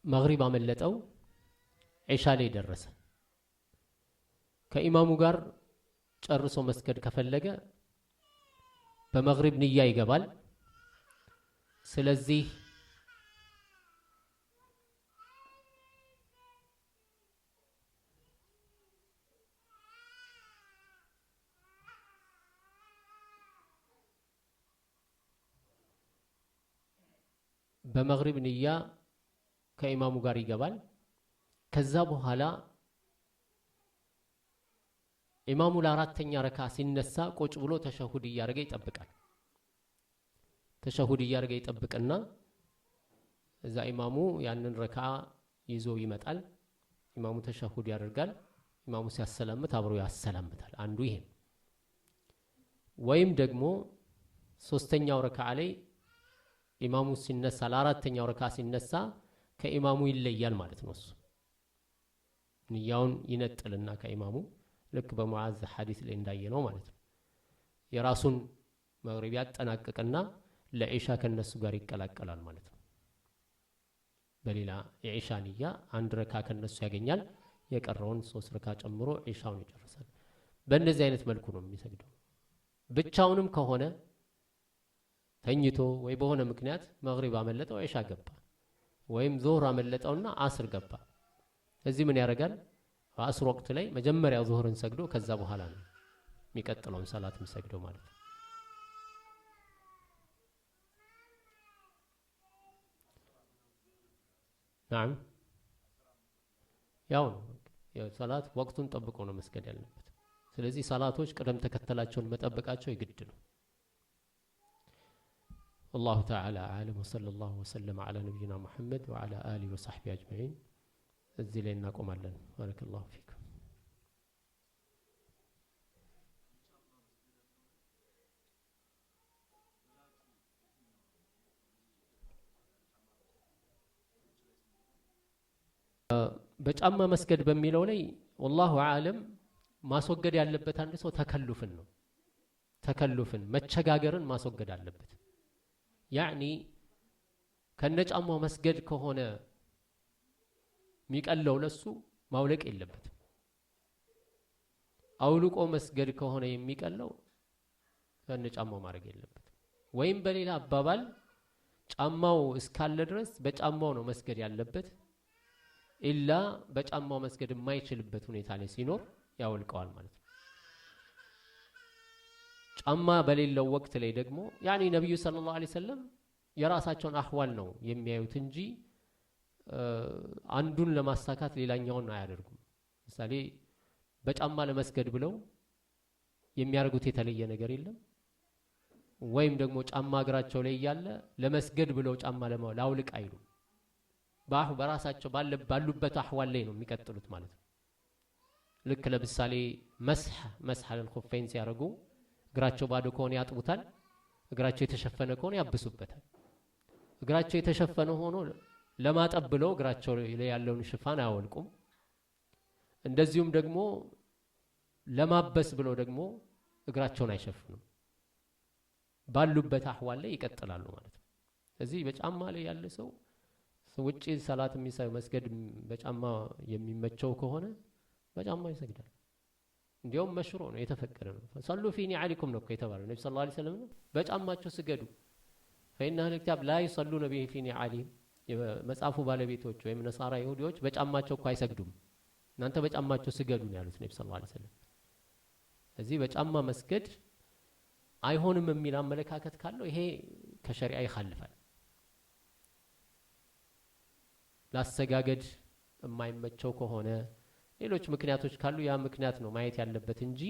መግሪብ አመለጠው፣ ኢሻ ላይ ደረሰ። ከኢማሙ ጋር ጨርሶ መስገድ ከፈለገ በመግሪብ ንያ ይገባል። ስለዚህ በመግሪብ ንያ ከኢማሙ ጋር ይገባል። ከዛ በኋላ ኢማሙ ለአራተኛ ረካ ሲነሳ ቁጭ ብሎ ተሸሁድ እያደረገ ይጠብቃል። ተሸሁድ እያደረገ ይጠብቅና እዛ ኢማሙ ያንን ረካ ይዞ ይመጣል። ኢማሙ ተሸሁድ ያደርጋል። ኢማሙ ሲያሰላምት አብሮ ያሰላምታል። አንዱ ይሄ። ወይም ደግሞ ሶስተኛው ረካ ላይ ኢማሙ ሲነሳ ለአራተኛው ረካ ሲነሳ ከኢማሙ ይለያል ማለት ነው። እሱ ንያውን ይነጥልና ከኢማሙ ልክ በሙዓዝ ሐዲስ ላይ እንዳየነው ማለት ነው። የራሱን መግሪብ ያጠናቅቅና ለኢሻ ከነሱ ጋር ይቀላቀላል ማለት ነው። በሌላ የኢሻ ንያ አንድ ረካ ከነሱ ያገኛል። የቀረውን 3 ረካ ጨምሮ ኢሻውን ይጨርሳል። በእንደዚህ አይነት መልኩ ነው የሚሰግደው። ብቻውንም ከሆነ ተኝቶ ወይ በሆነ ምክንያት መግሪብ አመለጠው ኢሻ ገባ፣ ወይም ዙህር አመለጠውና አስር ገባ። እዚህ ምን ያደርጋል? በአስር ወቅት ላይ መጀመሪያ ዙህርን ሰግዶ ከዛ በኋላ ነው የሚቀጥለውን ሰላት የሚሰግደው ማለት ነው። ናም ያው ሰላት ወቅቱን ጠብቆ ነው መስገድ ያለበት። ስለዚህ ሰላቶች ቅደም ተከተላቸውን መጠበቃቸው የግድ ነው። والله تعالى أعلم وصلى الله وسلم على نبينا محمد وعلى آله وصحبه أجمعين. الزلين نقوم علن. بارك الله فيكم. በጫማ መስገድ በሚለው ላይ والله عالم ማስወገድ ያለበት አንድ ሰው ተከሉፍን ነው። ተከሉፍን መቸጋገርን ማስወገድ አለበት። ያኒ ከነጫማው መስገድ ከሆነ ሚቀለው ለሱ ማውለቅ የለበትም። አውልቆ መስገድ ከሆነ የሚቀለው ከነጫማው ማድረግ የለበትም። ወይም በሌላ አባባል ጫማው እስካለ ድረስ በጫማው ነው መስገድ ያለበት። ኢላ በጫማው መስገድ የማይችልበት ሁኔታ ላይ ሲኖር ያውልቀዋል ማለት ነው። ጫማ በሌለው ወቅት ላይ ደግሞ ያኒ ነብዩ ሰለላሁ ዐለይሂ ወሰለም የራሳቸውን አህዋል ነው የሚያዩት እንጂ አንዱን ለማሳካት ሌላኛውን አያደርጉም። ምሳሌ በጫማ ለመስገድ ብለው የሚያደርጉት የተለየ ነገር የለም። ወይም ደግሞ ጫማ እግራቸው ላይ ያለ ለመስገድ ብለው ጫማ ላውልቅ አይሉ። በራሳቸው ባሉበት አህዋል ላይ ነው የሚቀጥሉት ማለት ነው። ልክ ለምሳሌ መስህ አልኹፈይን ሲያደርጉ እግራቸው ባዶ ከሆነ ያጥቡታል፣ እግራቸው የተሸፈነ ከሆነ ያብሱበታል። እግራቸው የተሸፈነ ሆኖ ለማጠብ ብለው እግራቸው ላይ ያለውን ሽፋን አያወልቁም። እንደዚሁም ደግሞ ለማበስ ብለው ደግሞ እግራቸውን አይሸፍኑም። ባሉበት አህዋል ላይ ይቀጥላሉ ማለት ነው። ስለዚህ በጫማ ላይ ያለ ሰው ውጪ ሰላት መስገድ በጫማ የሚመቸው ከሆነ በጫማ ይሰግዳል። እንዲያውም መሽሮ ነው፣ የተፈቀደ ነው። ሰሉ ፊ ኒዓሊኩም ነው የተባለው ነብዩ ሰለላሁ ዐለይሂ ወሰለም በጫማቸው ስገዱ። فإن أهل الكتاب لا يصلون به في نعالهم። የመጽሐፉ ባለቤቶች ወይም ነሳራ ይሁዲዎች በጫማቸው እኮ አይሰግዱም። እናንተ በጫማቸው ስገዱ ነው ያሉት ነብዩ ሰለላሁ ዐለይሂ ወሰለም። እዚህ በጫማ መስገድ አይሆንም የሚል አመለካከት ካለው ይሄ ከሸሪዓ ይखाልፋል። ላሰጋገድ የማይመቸው ከሆነ ሌሎች ምክንያቶች ካሉ ያ ምክንያት ነው ማየት ያለበት እንጂ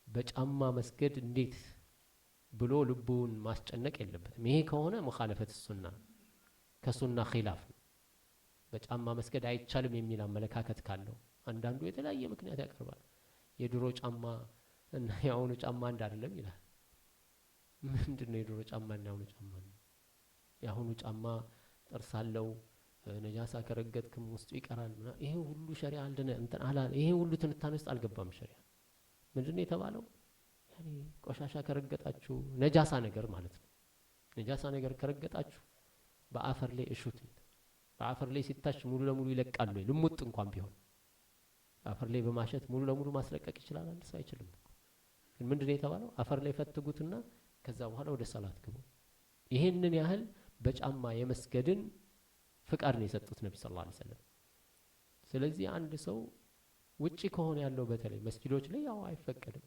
በጫማ መስገድ እንዴት ብሎ ልቡን ማስጨነቅ የለበትም። ይሄ ከሆነ ሙኻለፈት ሱና ከሱና ኺላፍ ነው። በጫማ መስገድ አይቻልም የሚል አመለካከት ካለው አንዳንዱ የተለያየ ምክንያት ያቀርባል። የድሮ ጫማ እና የአሁኑ ጫማ አንድ አይደለም ይላል። ምንድነው የድሮ ጫማ እና የአሁኑ ጫማ? የአሁኑ ጫማ ጥርስ አለው፣ ነጃሳ ከረገጥክም ውስጡ ይቀራል። ይሄ ሁሉ ሸሪዓ አልደነ እንትን አላለ። ይሄ ሁሉ ትንታኔ ውስጥ አልገባም ሸሪዓ። ምንድነው የተባለው? ያኔ ቆሻሻ ከረገጣችሁ ነጃሳ ነገር ማለት ነው። ነጃሳ ነገር ከረገጣችሁ በአፈር ላይ እሹት። በአፈር ላይ ሲታሽ ሙሉ ለሙሉ ይለቃሉ። ልሙጥ እንኳን ቢሆን አፈር ላይ በማሸት ሙሉ ለሙሉ ማስለቀቅ ይችላል? አንድ ሰው አይችልም። ግን ምንድነው የተባለው? አፈር ላይ ፈትጉትና ከዛ በኋላ ወደ ሰላት ግቡ። ይሄንን ያህል በጫማ የመስገድን ፍቃድ ነው የሰጡት ነብዩ ሰለላሁ ዐለይሂ ወሰለም። ስለዚህ አንድ ሰው ውጪ ከሆነ ያለው በተለይ መስጊዶች ላይ ያው አይፈቀድም።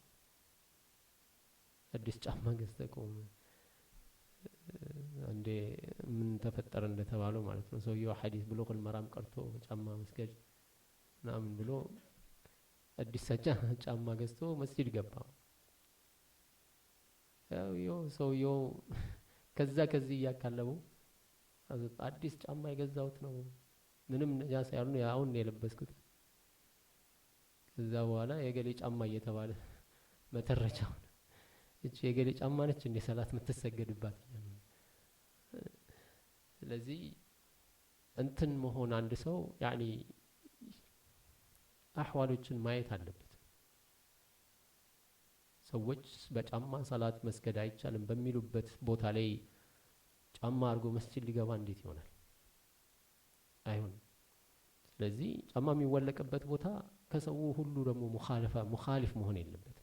አዲስ ጫማ ገዝተህ ቆመ አንዴ ምን ተፈጠረ እንደተባለው ማለት ነው። ሰውየው ሐዲስ ብሉግል መራም ቀርቶ ጫማ መስገድ ምናምን ብሎ አዲስ ጫማ ገዝቶ መስጊድ ገባ። ያው ሰውየው ከዛ ከዚህ እያካለበው አዲስ ጫማ የገዛሁት ነው ምንም ነጃሳ ያልነው ያውን የለበስኩት። ከዛ በኋላ የገሌ ጫማ እየተባለ መተረጃው እቺ የገሌ ጫማ ነች እንደ ሰላት የምትሰገድባት። ስለዚህ እንትን መሆን አንድ ሰው ያኒ አህዋሎችን ማየት አለበት። ሰዎች በጫማ ሰላት መስገድ አይቻልም በሚሉበት ቦታ ላይ ጫማ አድርጎ መስጂድ ሊገባ እንዴት ይሆናል? አይሆንም። ስለዚህ ጫማ የሚወለቅበት ቦታ ከሰው ሁሉ ደግሞ ሙኻሊፍ መሆን የለበትም።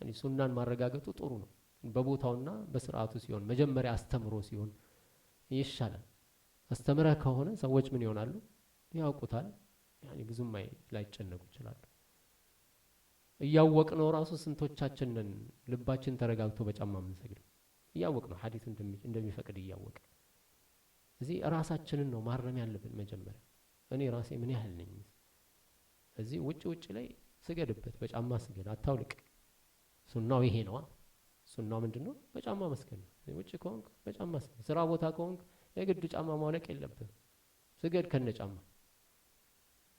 ያኒ ሱናን ማረጋገጡ ጥሩ ነው። በቦታውና በስርዓቱ ሲሆን መጀመሪያ አስተምሮ ሲሆን ይሻላል። አስተምረህ ከሆነ ሰዎች ምን ይሆናሉ? ያውቁታል። ያኒ ብዙም ላይጨነቁ ይችላሉ። እያወቅነው ራሱ ስንቶቻችንን ልባችን ተረጋግቶ በጫማ የምንሰግደው እያወቅነው ሐዲስ እንደሚፈቅድ እያወቅ እዚህ ራሳችንን ነው ማረም ያለብን። መጀመሪያ እኔ ራሴ ምን ያህል ነኝ? እዚህ ውጭ ላይ ስገድበት በጫማ ስገድ፣ አታውልቅ። ሱናው ይሄ ነው። ሱናው ምንድነው? በጫማ መስገድ ነው። ውጭ ከሆንክ በጫማ ስገድ። ስራ ቦታ ከሆንክ የግድ ጫማ ማውለቅ የለብህም። ስገድ ከነ ጫማ።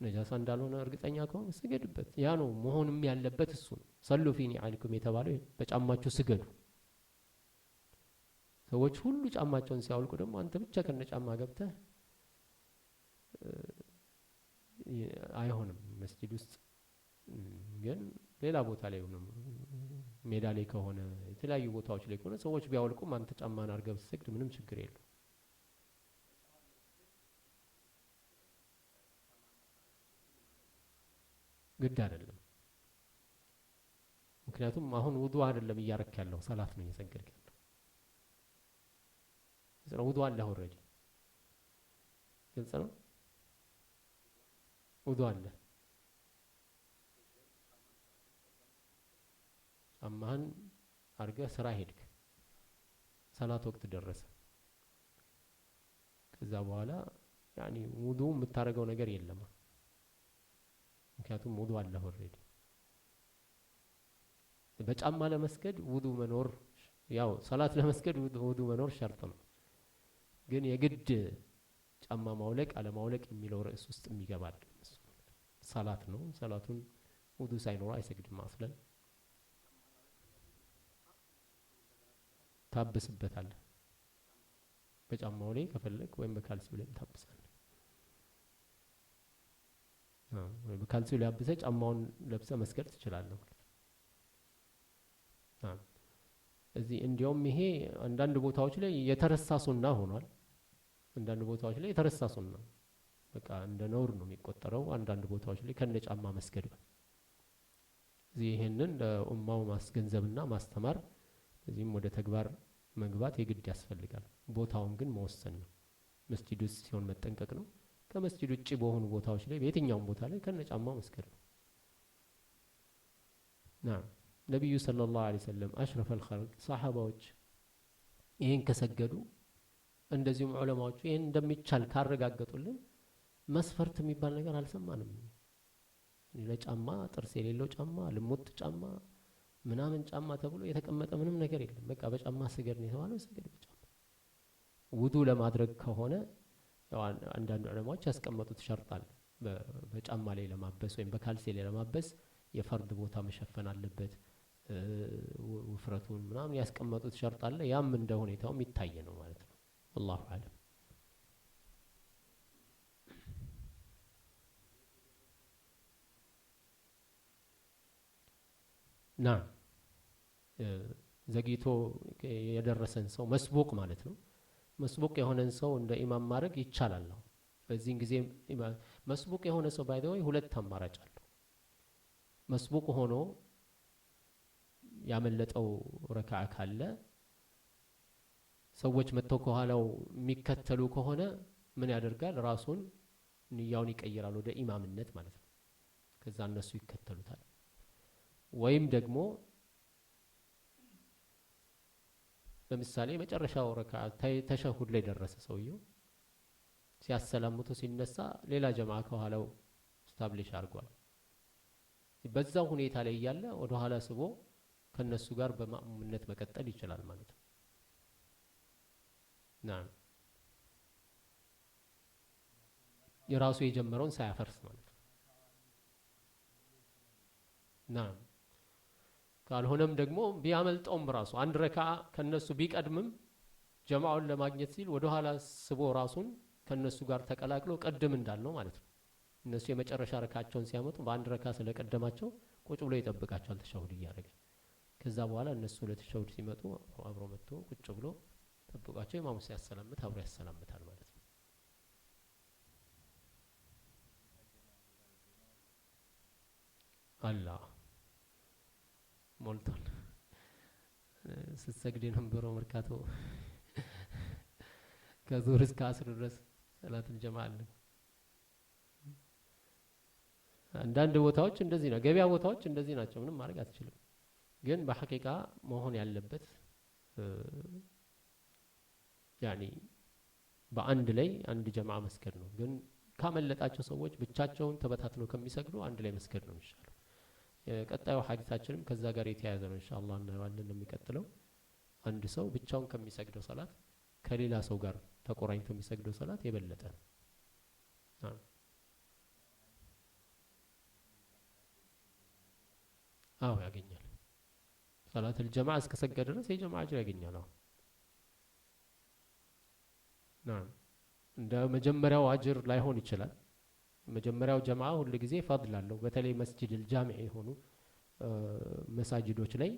ነጃሳ እንዳልሆነ እርግጠኛ ከሆንክ ስገድበት። ያ ነው መሆንም ያለበት እሱ ነው። ሰሉ ፊኒ አሊኩም የተባለው በጫማችሁ ስገዱ። ሰዎች ሁሉ ጫማቸውን ሲያወልቁ ደግሞ አንተ ብቻ ከነ ጫማ ገብተህ አይሆንም። መስጂድ ውስጥ ግን ሌላ ቦታ ላይ ሆነ ሜዳ ላይ ከሆነ የተለያዩ ቦታዎች ላይ ከሆነ ሰዎች ቢያወልቁም አንተ ጫማን አድርገህ ብትሰግድ ምንም ችግር የለው። ግድ አይደለም። ምክንያቱም አሁን ውዱእ አይደለም እያረክ ያለው ሰላት ነው እየሰገድክ ያለው። ስለዚህ ውዱእ አለ ኦልሬዲ። ግልጽ ነው። ውዱእ አለ። ጫማህን አድርገህ ስራ ሄድክ፣ ሰላት ወቅት ደረሰ። ከዛ በኋላ ያኒ ውዱእ የምታረገው ነገር የለም። ምክንያቱም ውዱእ አለ ኦልሬዲ። በጫማ ለመስገድ ውዱእ መኖር ያው ሰላት ለመስገድ ውዱእ መኖር ሸርጥ ነው። ግን የግድ ጫማ ማውለቅ አለማውለቅ የሚለው ርዕስ ውስጥ የሚገባ አይደለም። እሱ ሰላት ነው። ሰላቱን ውዱእ ሳይኖር አይሰግድም። አስለን ታብስበታለህ። በጫማው ላይ ከፈለክ ወይም በካልሲው ላይ ታብሳለህ። በካልሲው ላይ አብሰህ ጫማውን ለብሰህ መስገድ ትችላለህ ማለት ነው። እዚህ እንዲያውም ይሄ አንዳንድ ቦታዎች ላይ የተረሳ ሱና ሆኗል። አንዳንድ ቦታዎች ላይ የተረሳ ሱና በቃ እንደ ነውር ነው የሚቆጠረው። አንዳንድ ቦታዎች ላይ ከነ ጫማ መስገድ ነው። እዚህ ይሄንን ለኡማው ማስገንዘብና ማስተማር እዚህም ወደ ተግባር መግባት የግድ ያስፈልጋል። ቦታውን ግን መወሰን ነው። መስጂድ ውስጥ ሲሆን መጠንቀቅ ነው። ከመስጂድ ውጪ በሆኑ ቦታዎች ላይ በየትኛውም ቦታ ላይ ከነጫማው መስገድ ነው። ናም ነቢዩ ሰለላሁ ዐለይሂ ወሰለም አሽረፈል ኸልቅ ሰሓባዎች ይህን ከሰገዱ እንደዚሁም ዑለማዎቹ ይህን እንደሚቻል ካረጋገጡልን መስፈርት የሚባል ነገር አልሰማንም። ለጫማ ጥርስ የሌለው ጫማ፣ ልሙጥ ጫማ፣ ምናምን ጫማ ተብሎ የተቀመጠ ምንም ነገር የለም። በቃ በጫማ ስገድ ነው የተባለው። ስገድ በጫማ። ውዱ ለማድረግ ከሆነ አንዳንድ ዑለማዎች ያስቀመጡት ሸርጥ አለ። በጫማ ላይ ለማበስ ወይም በካልሲ ላይ ለማበስ የፈርድ ቦታ መሸፈን አለበት፣ ውፍረቱን ምናምን ያስቀመጡት ሸርጥ አለ። ያም እንደ ሁኔታው የሚታይ ነው ማለት ነው። ወላሁ አለም። ና ዘግይቶ የደረሰን ሰው መስቡቅ ማለት ነው። መስቡቅ የሆነን ሰው እንደ ኢማም ማድረግ ይቻላል ነው። በዚህን ጊዜ መስቡቅ የሆነ ሰው ባይ ዘ ወይ ሁለት አማራጭ አለው። መስቡቅ ሆኖ ያመለጠው ረካዓ ካለ ሰዎች መጥተው ከኋላው የሚከተሉ ከሆነ ምን ያደርጋል? ራሱን ንያውን ይቀይራል ወደ ኢማምነት ማለት ነው። ከዛ እነሱ ይከተሉታል። ወይም ደግሞ ለምሳሌ መጨረሻው ረካዓ ተሸሁድ ላይ ደረሰ ሰውየው፣ ሲያሰላምቱ ሲነሳ ሌላ ጀማዓ ከኋላው ስታብሊሽ አድርጓል። በዛው ሁኔታ ላይ እያለ ወደ ኋላ ስቦ ከነሱ ጋር በማእሙምነት መቀጠል ይችላል ማለት ነው። ናም የራሱ የጀመረውን ሳያፈርስ ማለት ነው። ናም ካልሆነም ደግሞ ቢያመልጠውም ራሱ አንድ ረካዓ ከነሱ ቢቀድምም ጀማዓውን ለማግኘት ሲል ወደ ኋላ ስቦ ራሱን ከነሱ ጋር ተቀላቅሎ ቀድም እንዳልነው ማለት ነው። እነሱ የመጨረሻ ረካቸውን ሲያመጡ በአንድ ረካ ስለቀደማቸው ቁጭ ብሎ ይጠብቃቸዋል ተሸሁድ እያደረገ። ከዛ በኋላ እነሱ ለተሸሁድ ሲመጡ አብሮ መጥቶ ቁጭ ብሎ ጠብቋቸው ኢማሙ ሲያሰላምት አብሮ ያሰላምታል ማለት ነው። አላህ ሞልቷል። ስትሰግድ የነበረው መርካቶ ከዙህር እስከ አስር ድረስ ሰላቱል ጀማዓ አለ። አንዳንድ ቦታዎች እንደዚህ ነው። ገበያ ቦታዎች እንደዚህ ናቸው። ምንም ማድረግ አትችልም። ግን በሐቂቃ መሆን ያለበት ያኒ በአንድ ላይ አንድ ጀማዓ መስገድ ነው። ግን ካመለጣቸው ሰዎች ብቻቸውን ተበታትነው ከሚሰግዱ አንድ ላይ መስገድ ነው የሚሻለው። ቀጣዩ ሐዲሳችንም ከዛ ጋር የተያያዘ ነው ኢንሻአላህ እናየዋለን። የሚቀጥለው አንድ ሰው ብቻውን ከሚሰግደው ሰላት ከሌላ ሰው ጋር ተቆራኝቶ የሚሰግደው ሰላት የበለጠ ነው። አዎ ያገኛል። ሰላተል ጀማዓ እስከሰገደ ድረስ የጀማዓ አጅር ያገኛል። አዎ ናም እንደ መጀመሪያው አጅር ላይሆን ይችላል። መጀመሪያው ጀማዓ ሁሉ ጊዜ ፈድል አለው። በተለይ መስጂድል ጃሚዕ የሆኑ መሳጅዶች ላይ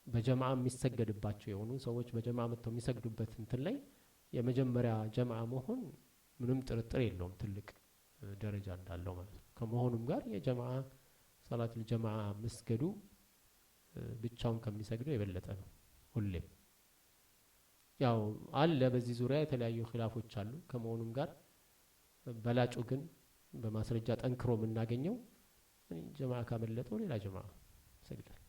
በጀማዓ የሚሰገድባቸው የሆኑ ሰዎች በጀማዓ መጥተው የሚሰግዱበት እንትን ላይ የመጀመሪያ ጀማዓ መሆን ምንም ጥርጥር የለውም ትልቅ ደረጃ እንዳለው ማለት ነው። ከመሆኑም ጋር የጀማዓ ሰላቱል ጀማዓ መስገዱ ብቻውን ከሚሰግደው የበለጠ ነው ሁሌም። ያው አለ በዚህ ዙሪያ የተለያዩ ኺላፎች አሉ። ከመሆኑም ጋር በላጩ ግን በማስረጃ ጠንክሮ የምናገኘው ጀማዓ ካመለጠው ሌላ ጀማዓ ይሰግዳል።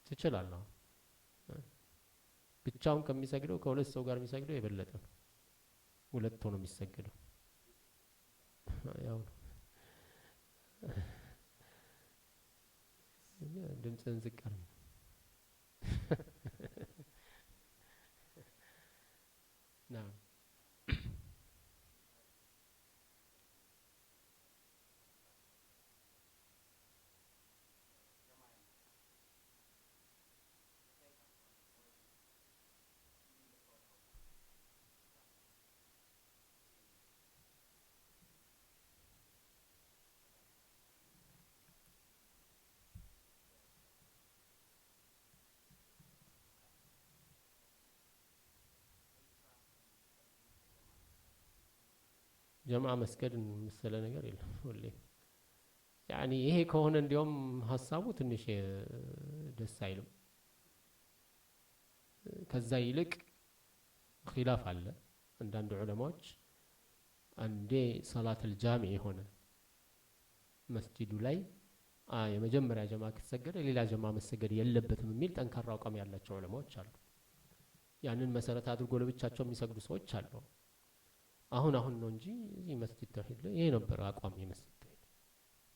ትችላለህ። ብቻውን ከሚሰግደው ከሁለት ሰው ጋር የሚሰግደው የበለጠ ነው። ሁለት ሆኖ የሚሰግደው ያው ድምፅህን ዝቅ አድርግ። ናም ጀማዓ መስገድ መሰለ ነገር የለም ሁሌ ያኒ ይሄ ከሆነ እንዲያውም ሀሳቡ ትንሽ ደስ አይልም። ከዛ ይልቅ ኺላፍ አለ። አንዳንድ ዑለማዎች አንዴ ሰላት አልጃሚዕ የሆነ መስጂዱ ላይ የመጀመሪያ ጀማ ከተሰገደ ሌላ ጀማ መሰገድ የለበትም የሚል ጠንካራ አቋም ያላቸው ዑለማዎች አሉ። ያንን መሰረት አድርጎ ለብቻቸው የሚሰግዱ ሰዎች አሉ። አሁን ነው እንጂ እዚህ መስጂድ ተውሂድ ላይ ይሄ ነበር አቋም። የመስጂድ ተውሂድ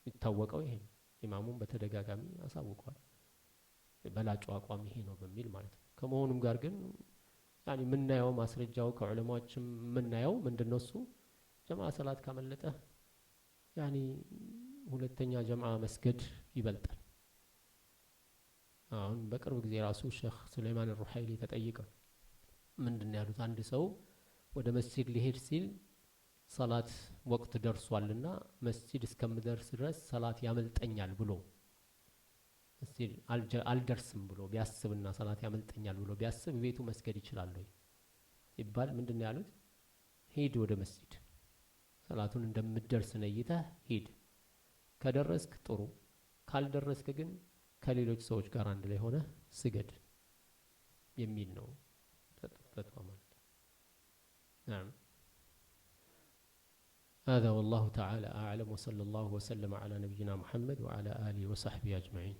የሚታወቀው ይሄ ነው። ኢማሙም በተደጋጋሚ አሳውቀዋል። በላጩ አቋም ይሄ ነው በሚል ማለት ነው። ከመሆኑም ጋር ግን ያኒ የምናየው ማስረጃው ከዑለማዎችም የምናየው ምንድነው እሱ ጀማዓ ሰላት ካመለጠ ያኒ ሁለተኛ ጀማዓ መስገድ ይበልጣል። አሁን በቅርብ ጊዜ ራሱ ሼኽ ሱለይማን ሩሐይሊ ተጠይቀው ምንድነው ያሉት? አንድ ሰው ወደ መስጂድ ሊሄድ ሲል ሰላት ወቅት ደርሷልና መስጂድ እስከምደርስ ድረስ ሰላት ያመልጠኛል ብሎ መስጂድ አልደርስም ብሎ ቢያስብና ሰላት ያመልጠኛል ብሎ ቢያስብ ቤቱ መስገድ ይችላል ወይ ይባል? ምንድነው ያሉት? ሂድ ወደ መስጂድ ሰላቱን እንደምትደርስ ነይተህ ሂድ። ከደረስክ ጥሩ፣ ካልደረስክ ግን ከሌሎች ሰዎች ጋር አንድ ላይ ሆነ ስገድ የሚል ነው ፈትዋ ማለት ነው። نعم هذا والله تعالى أعلم وصلى الله وسلم على نبينا محمد وعلى آله وصحبه أجمعين.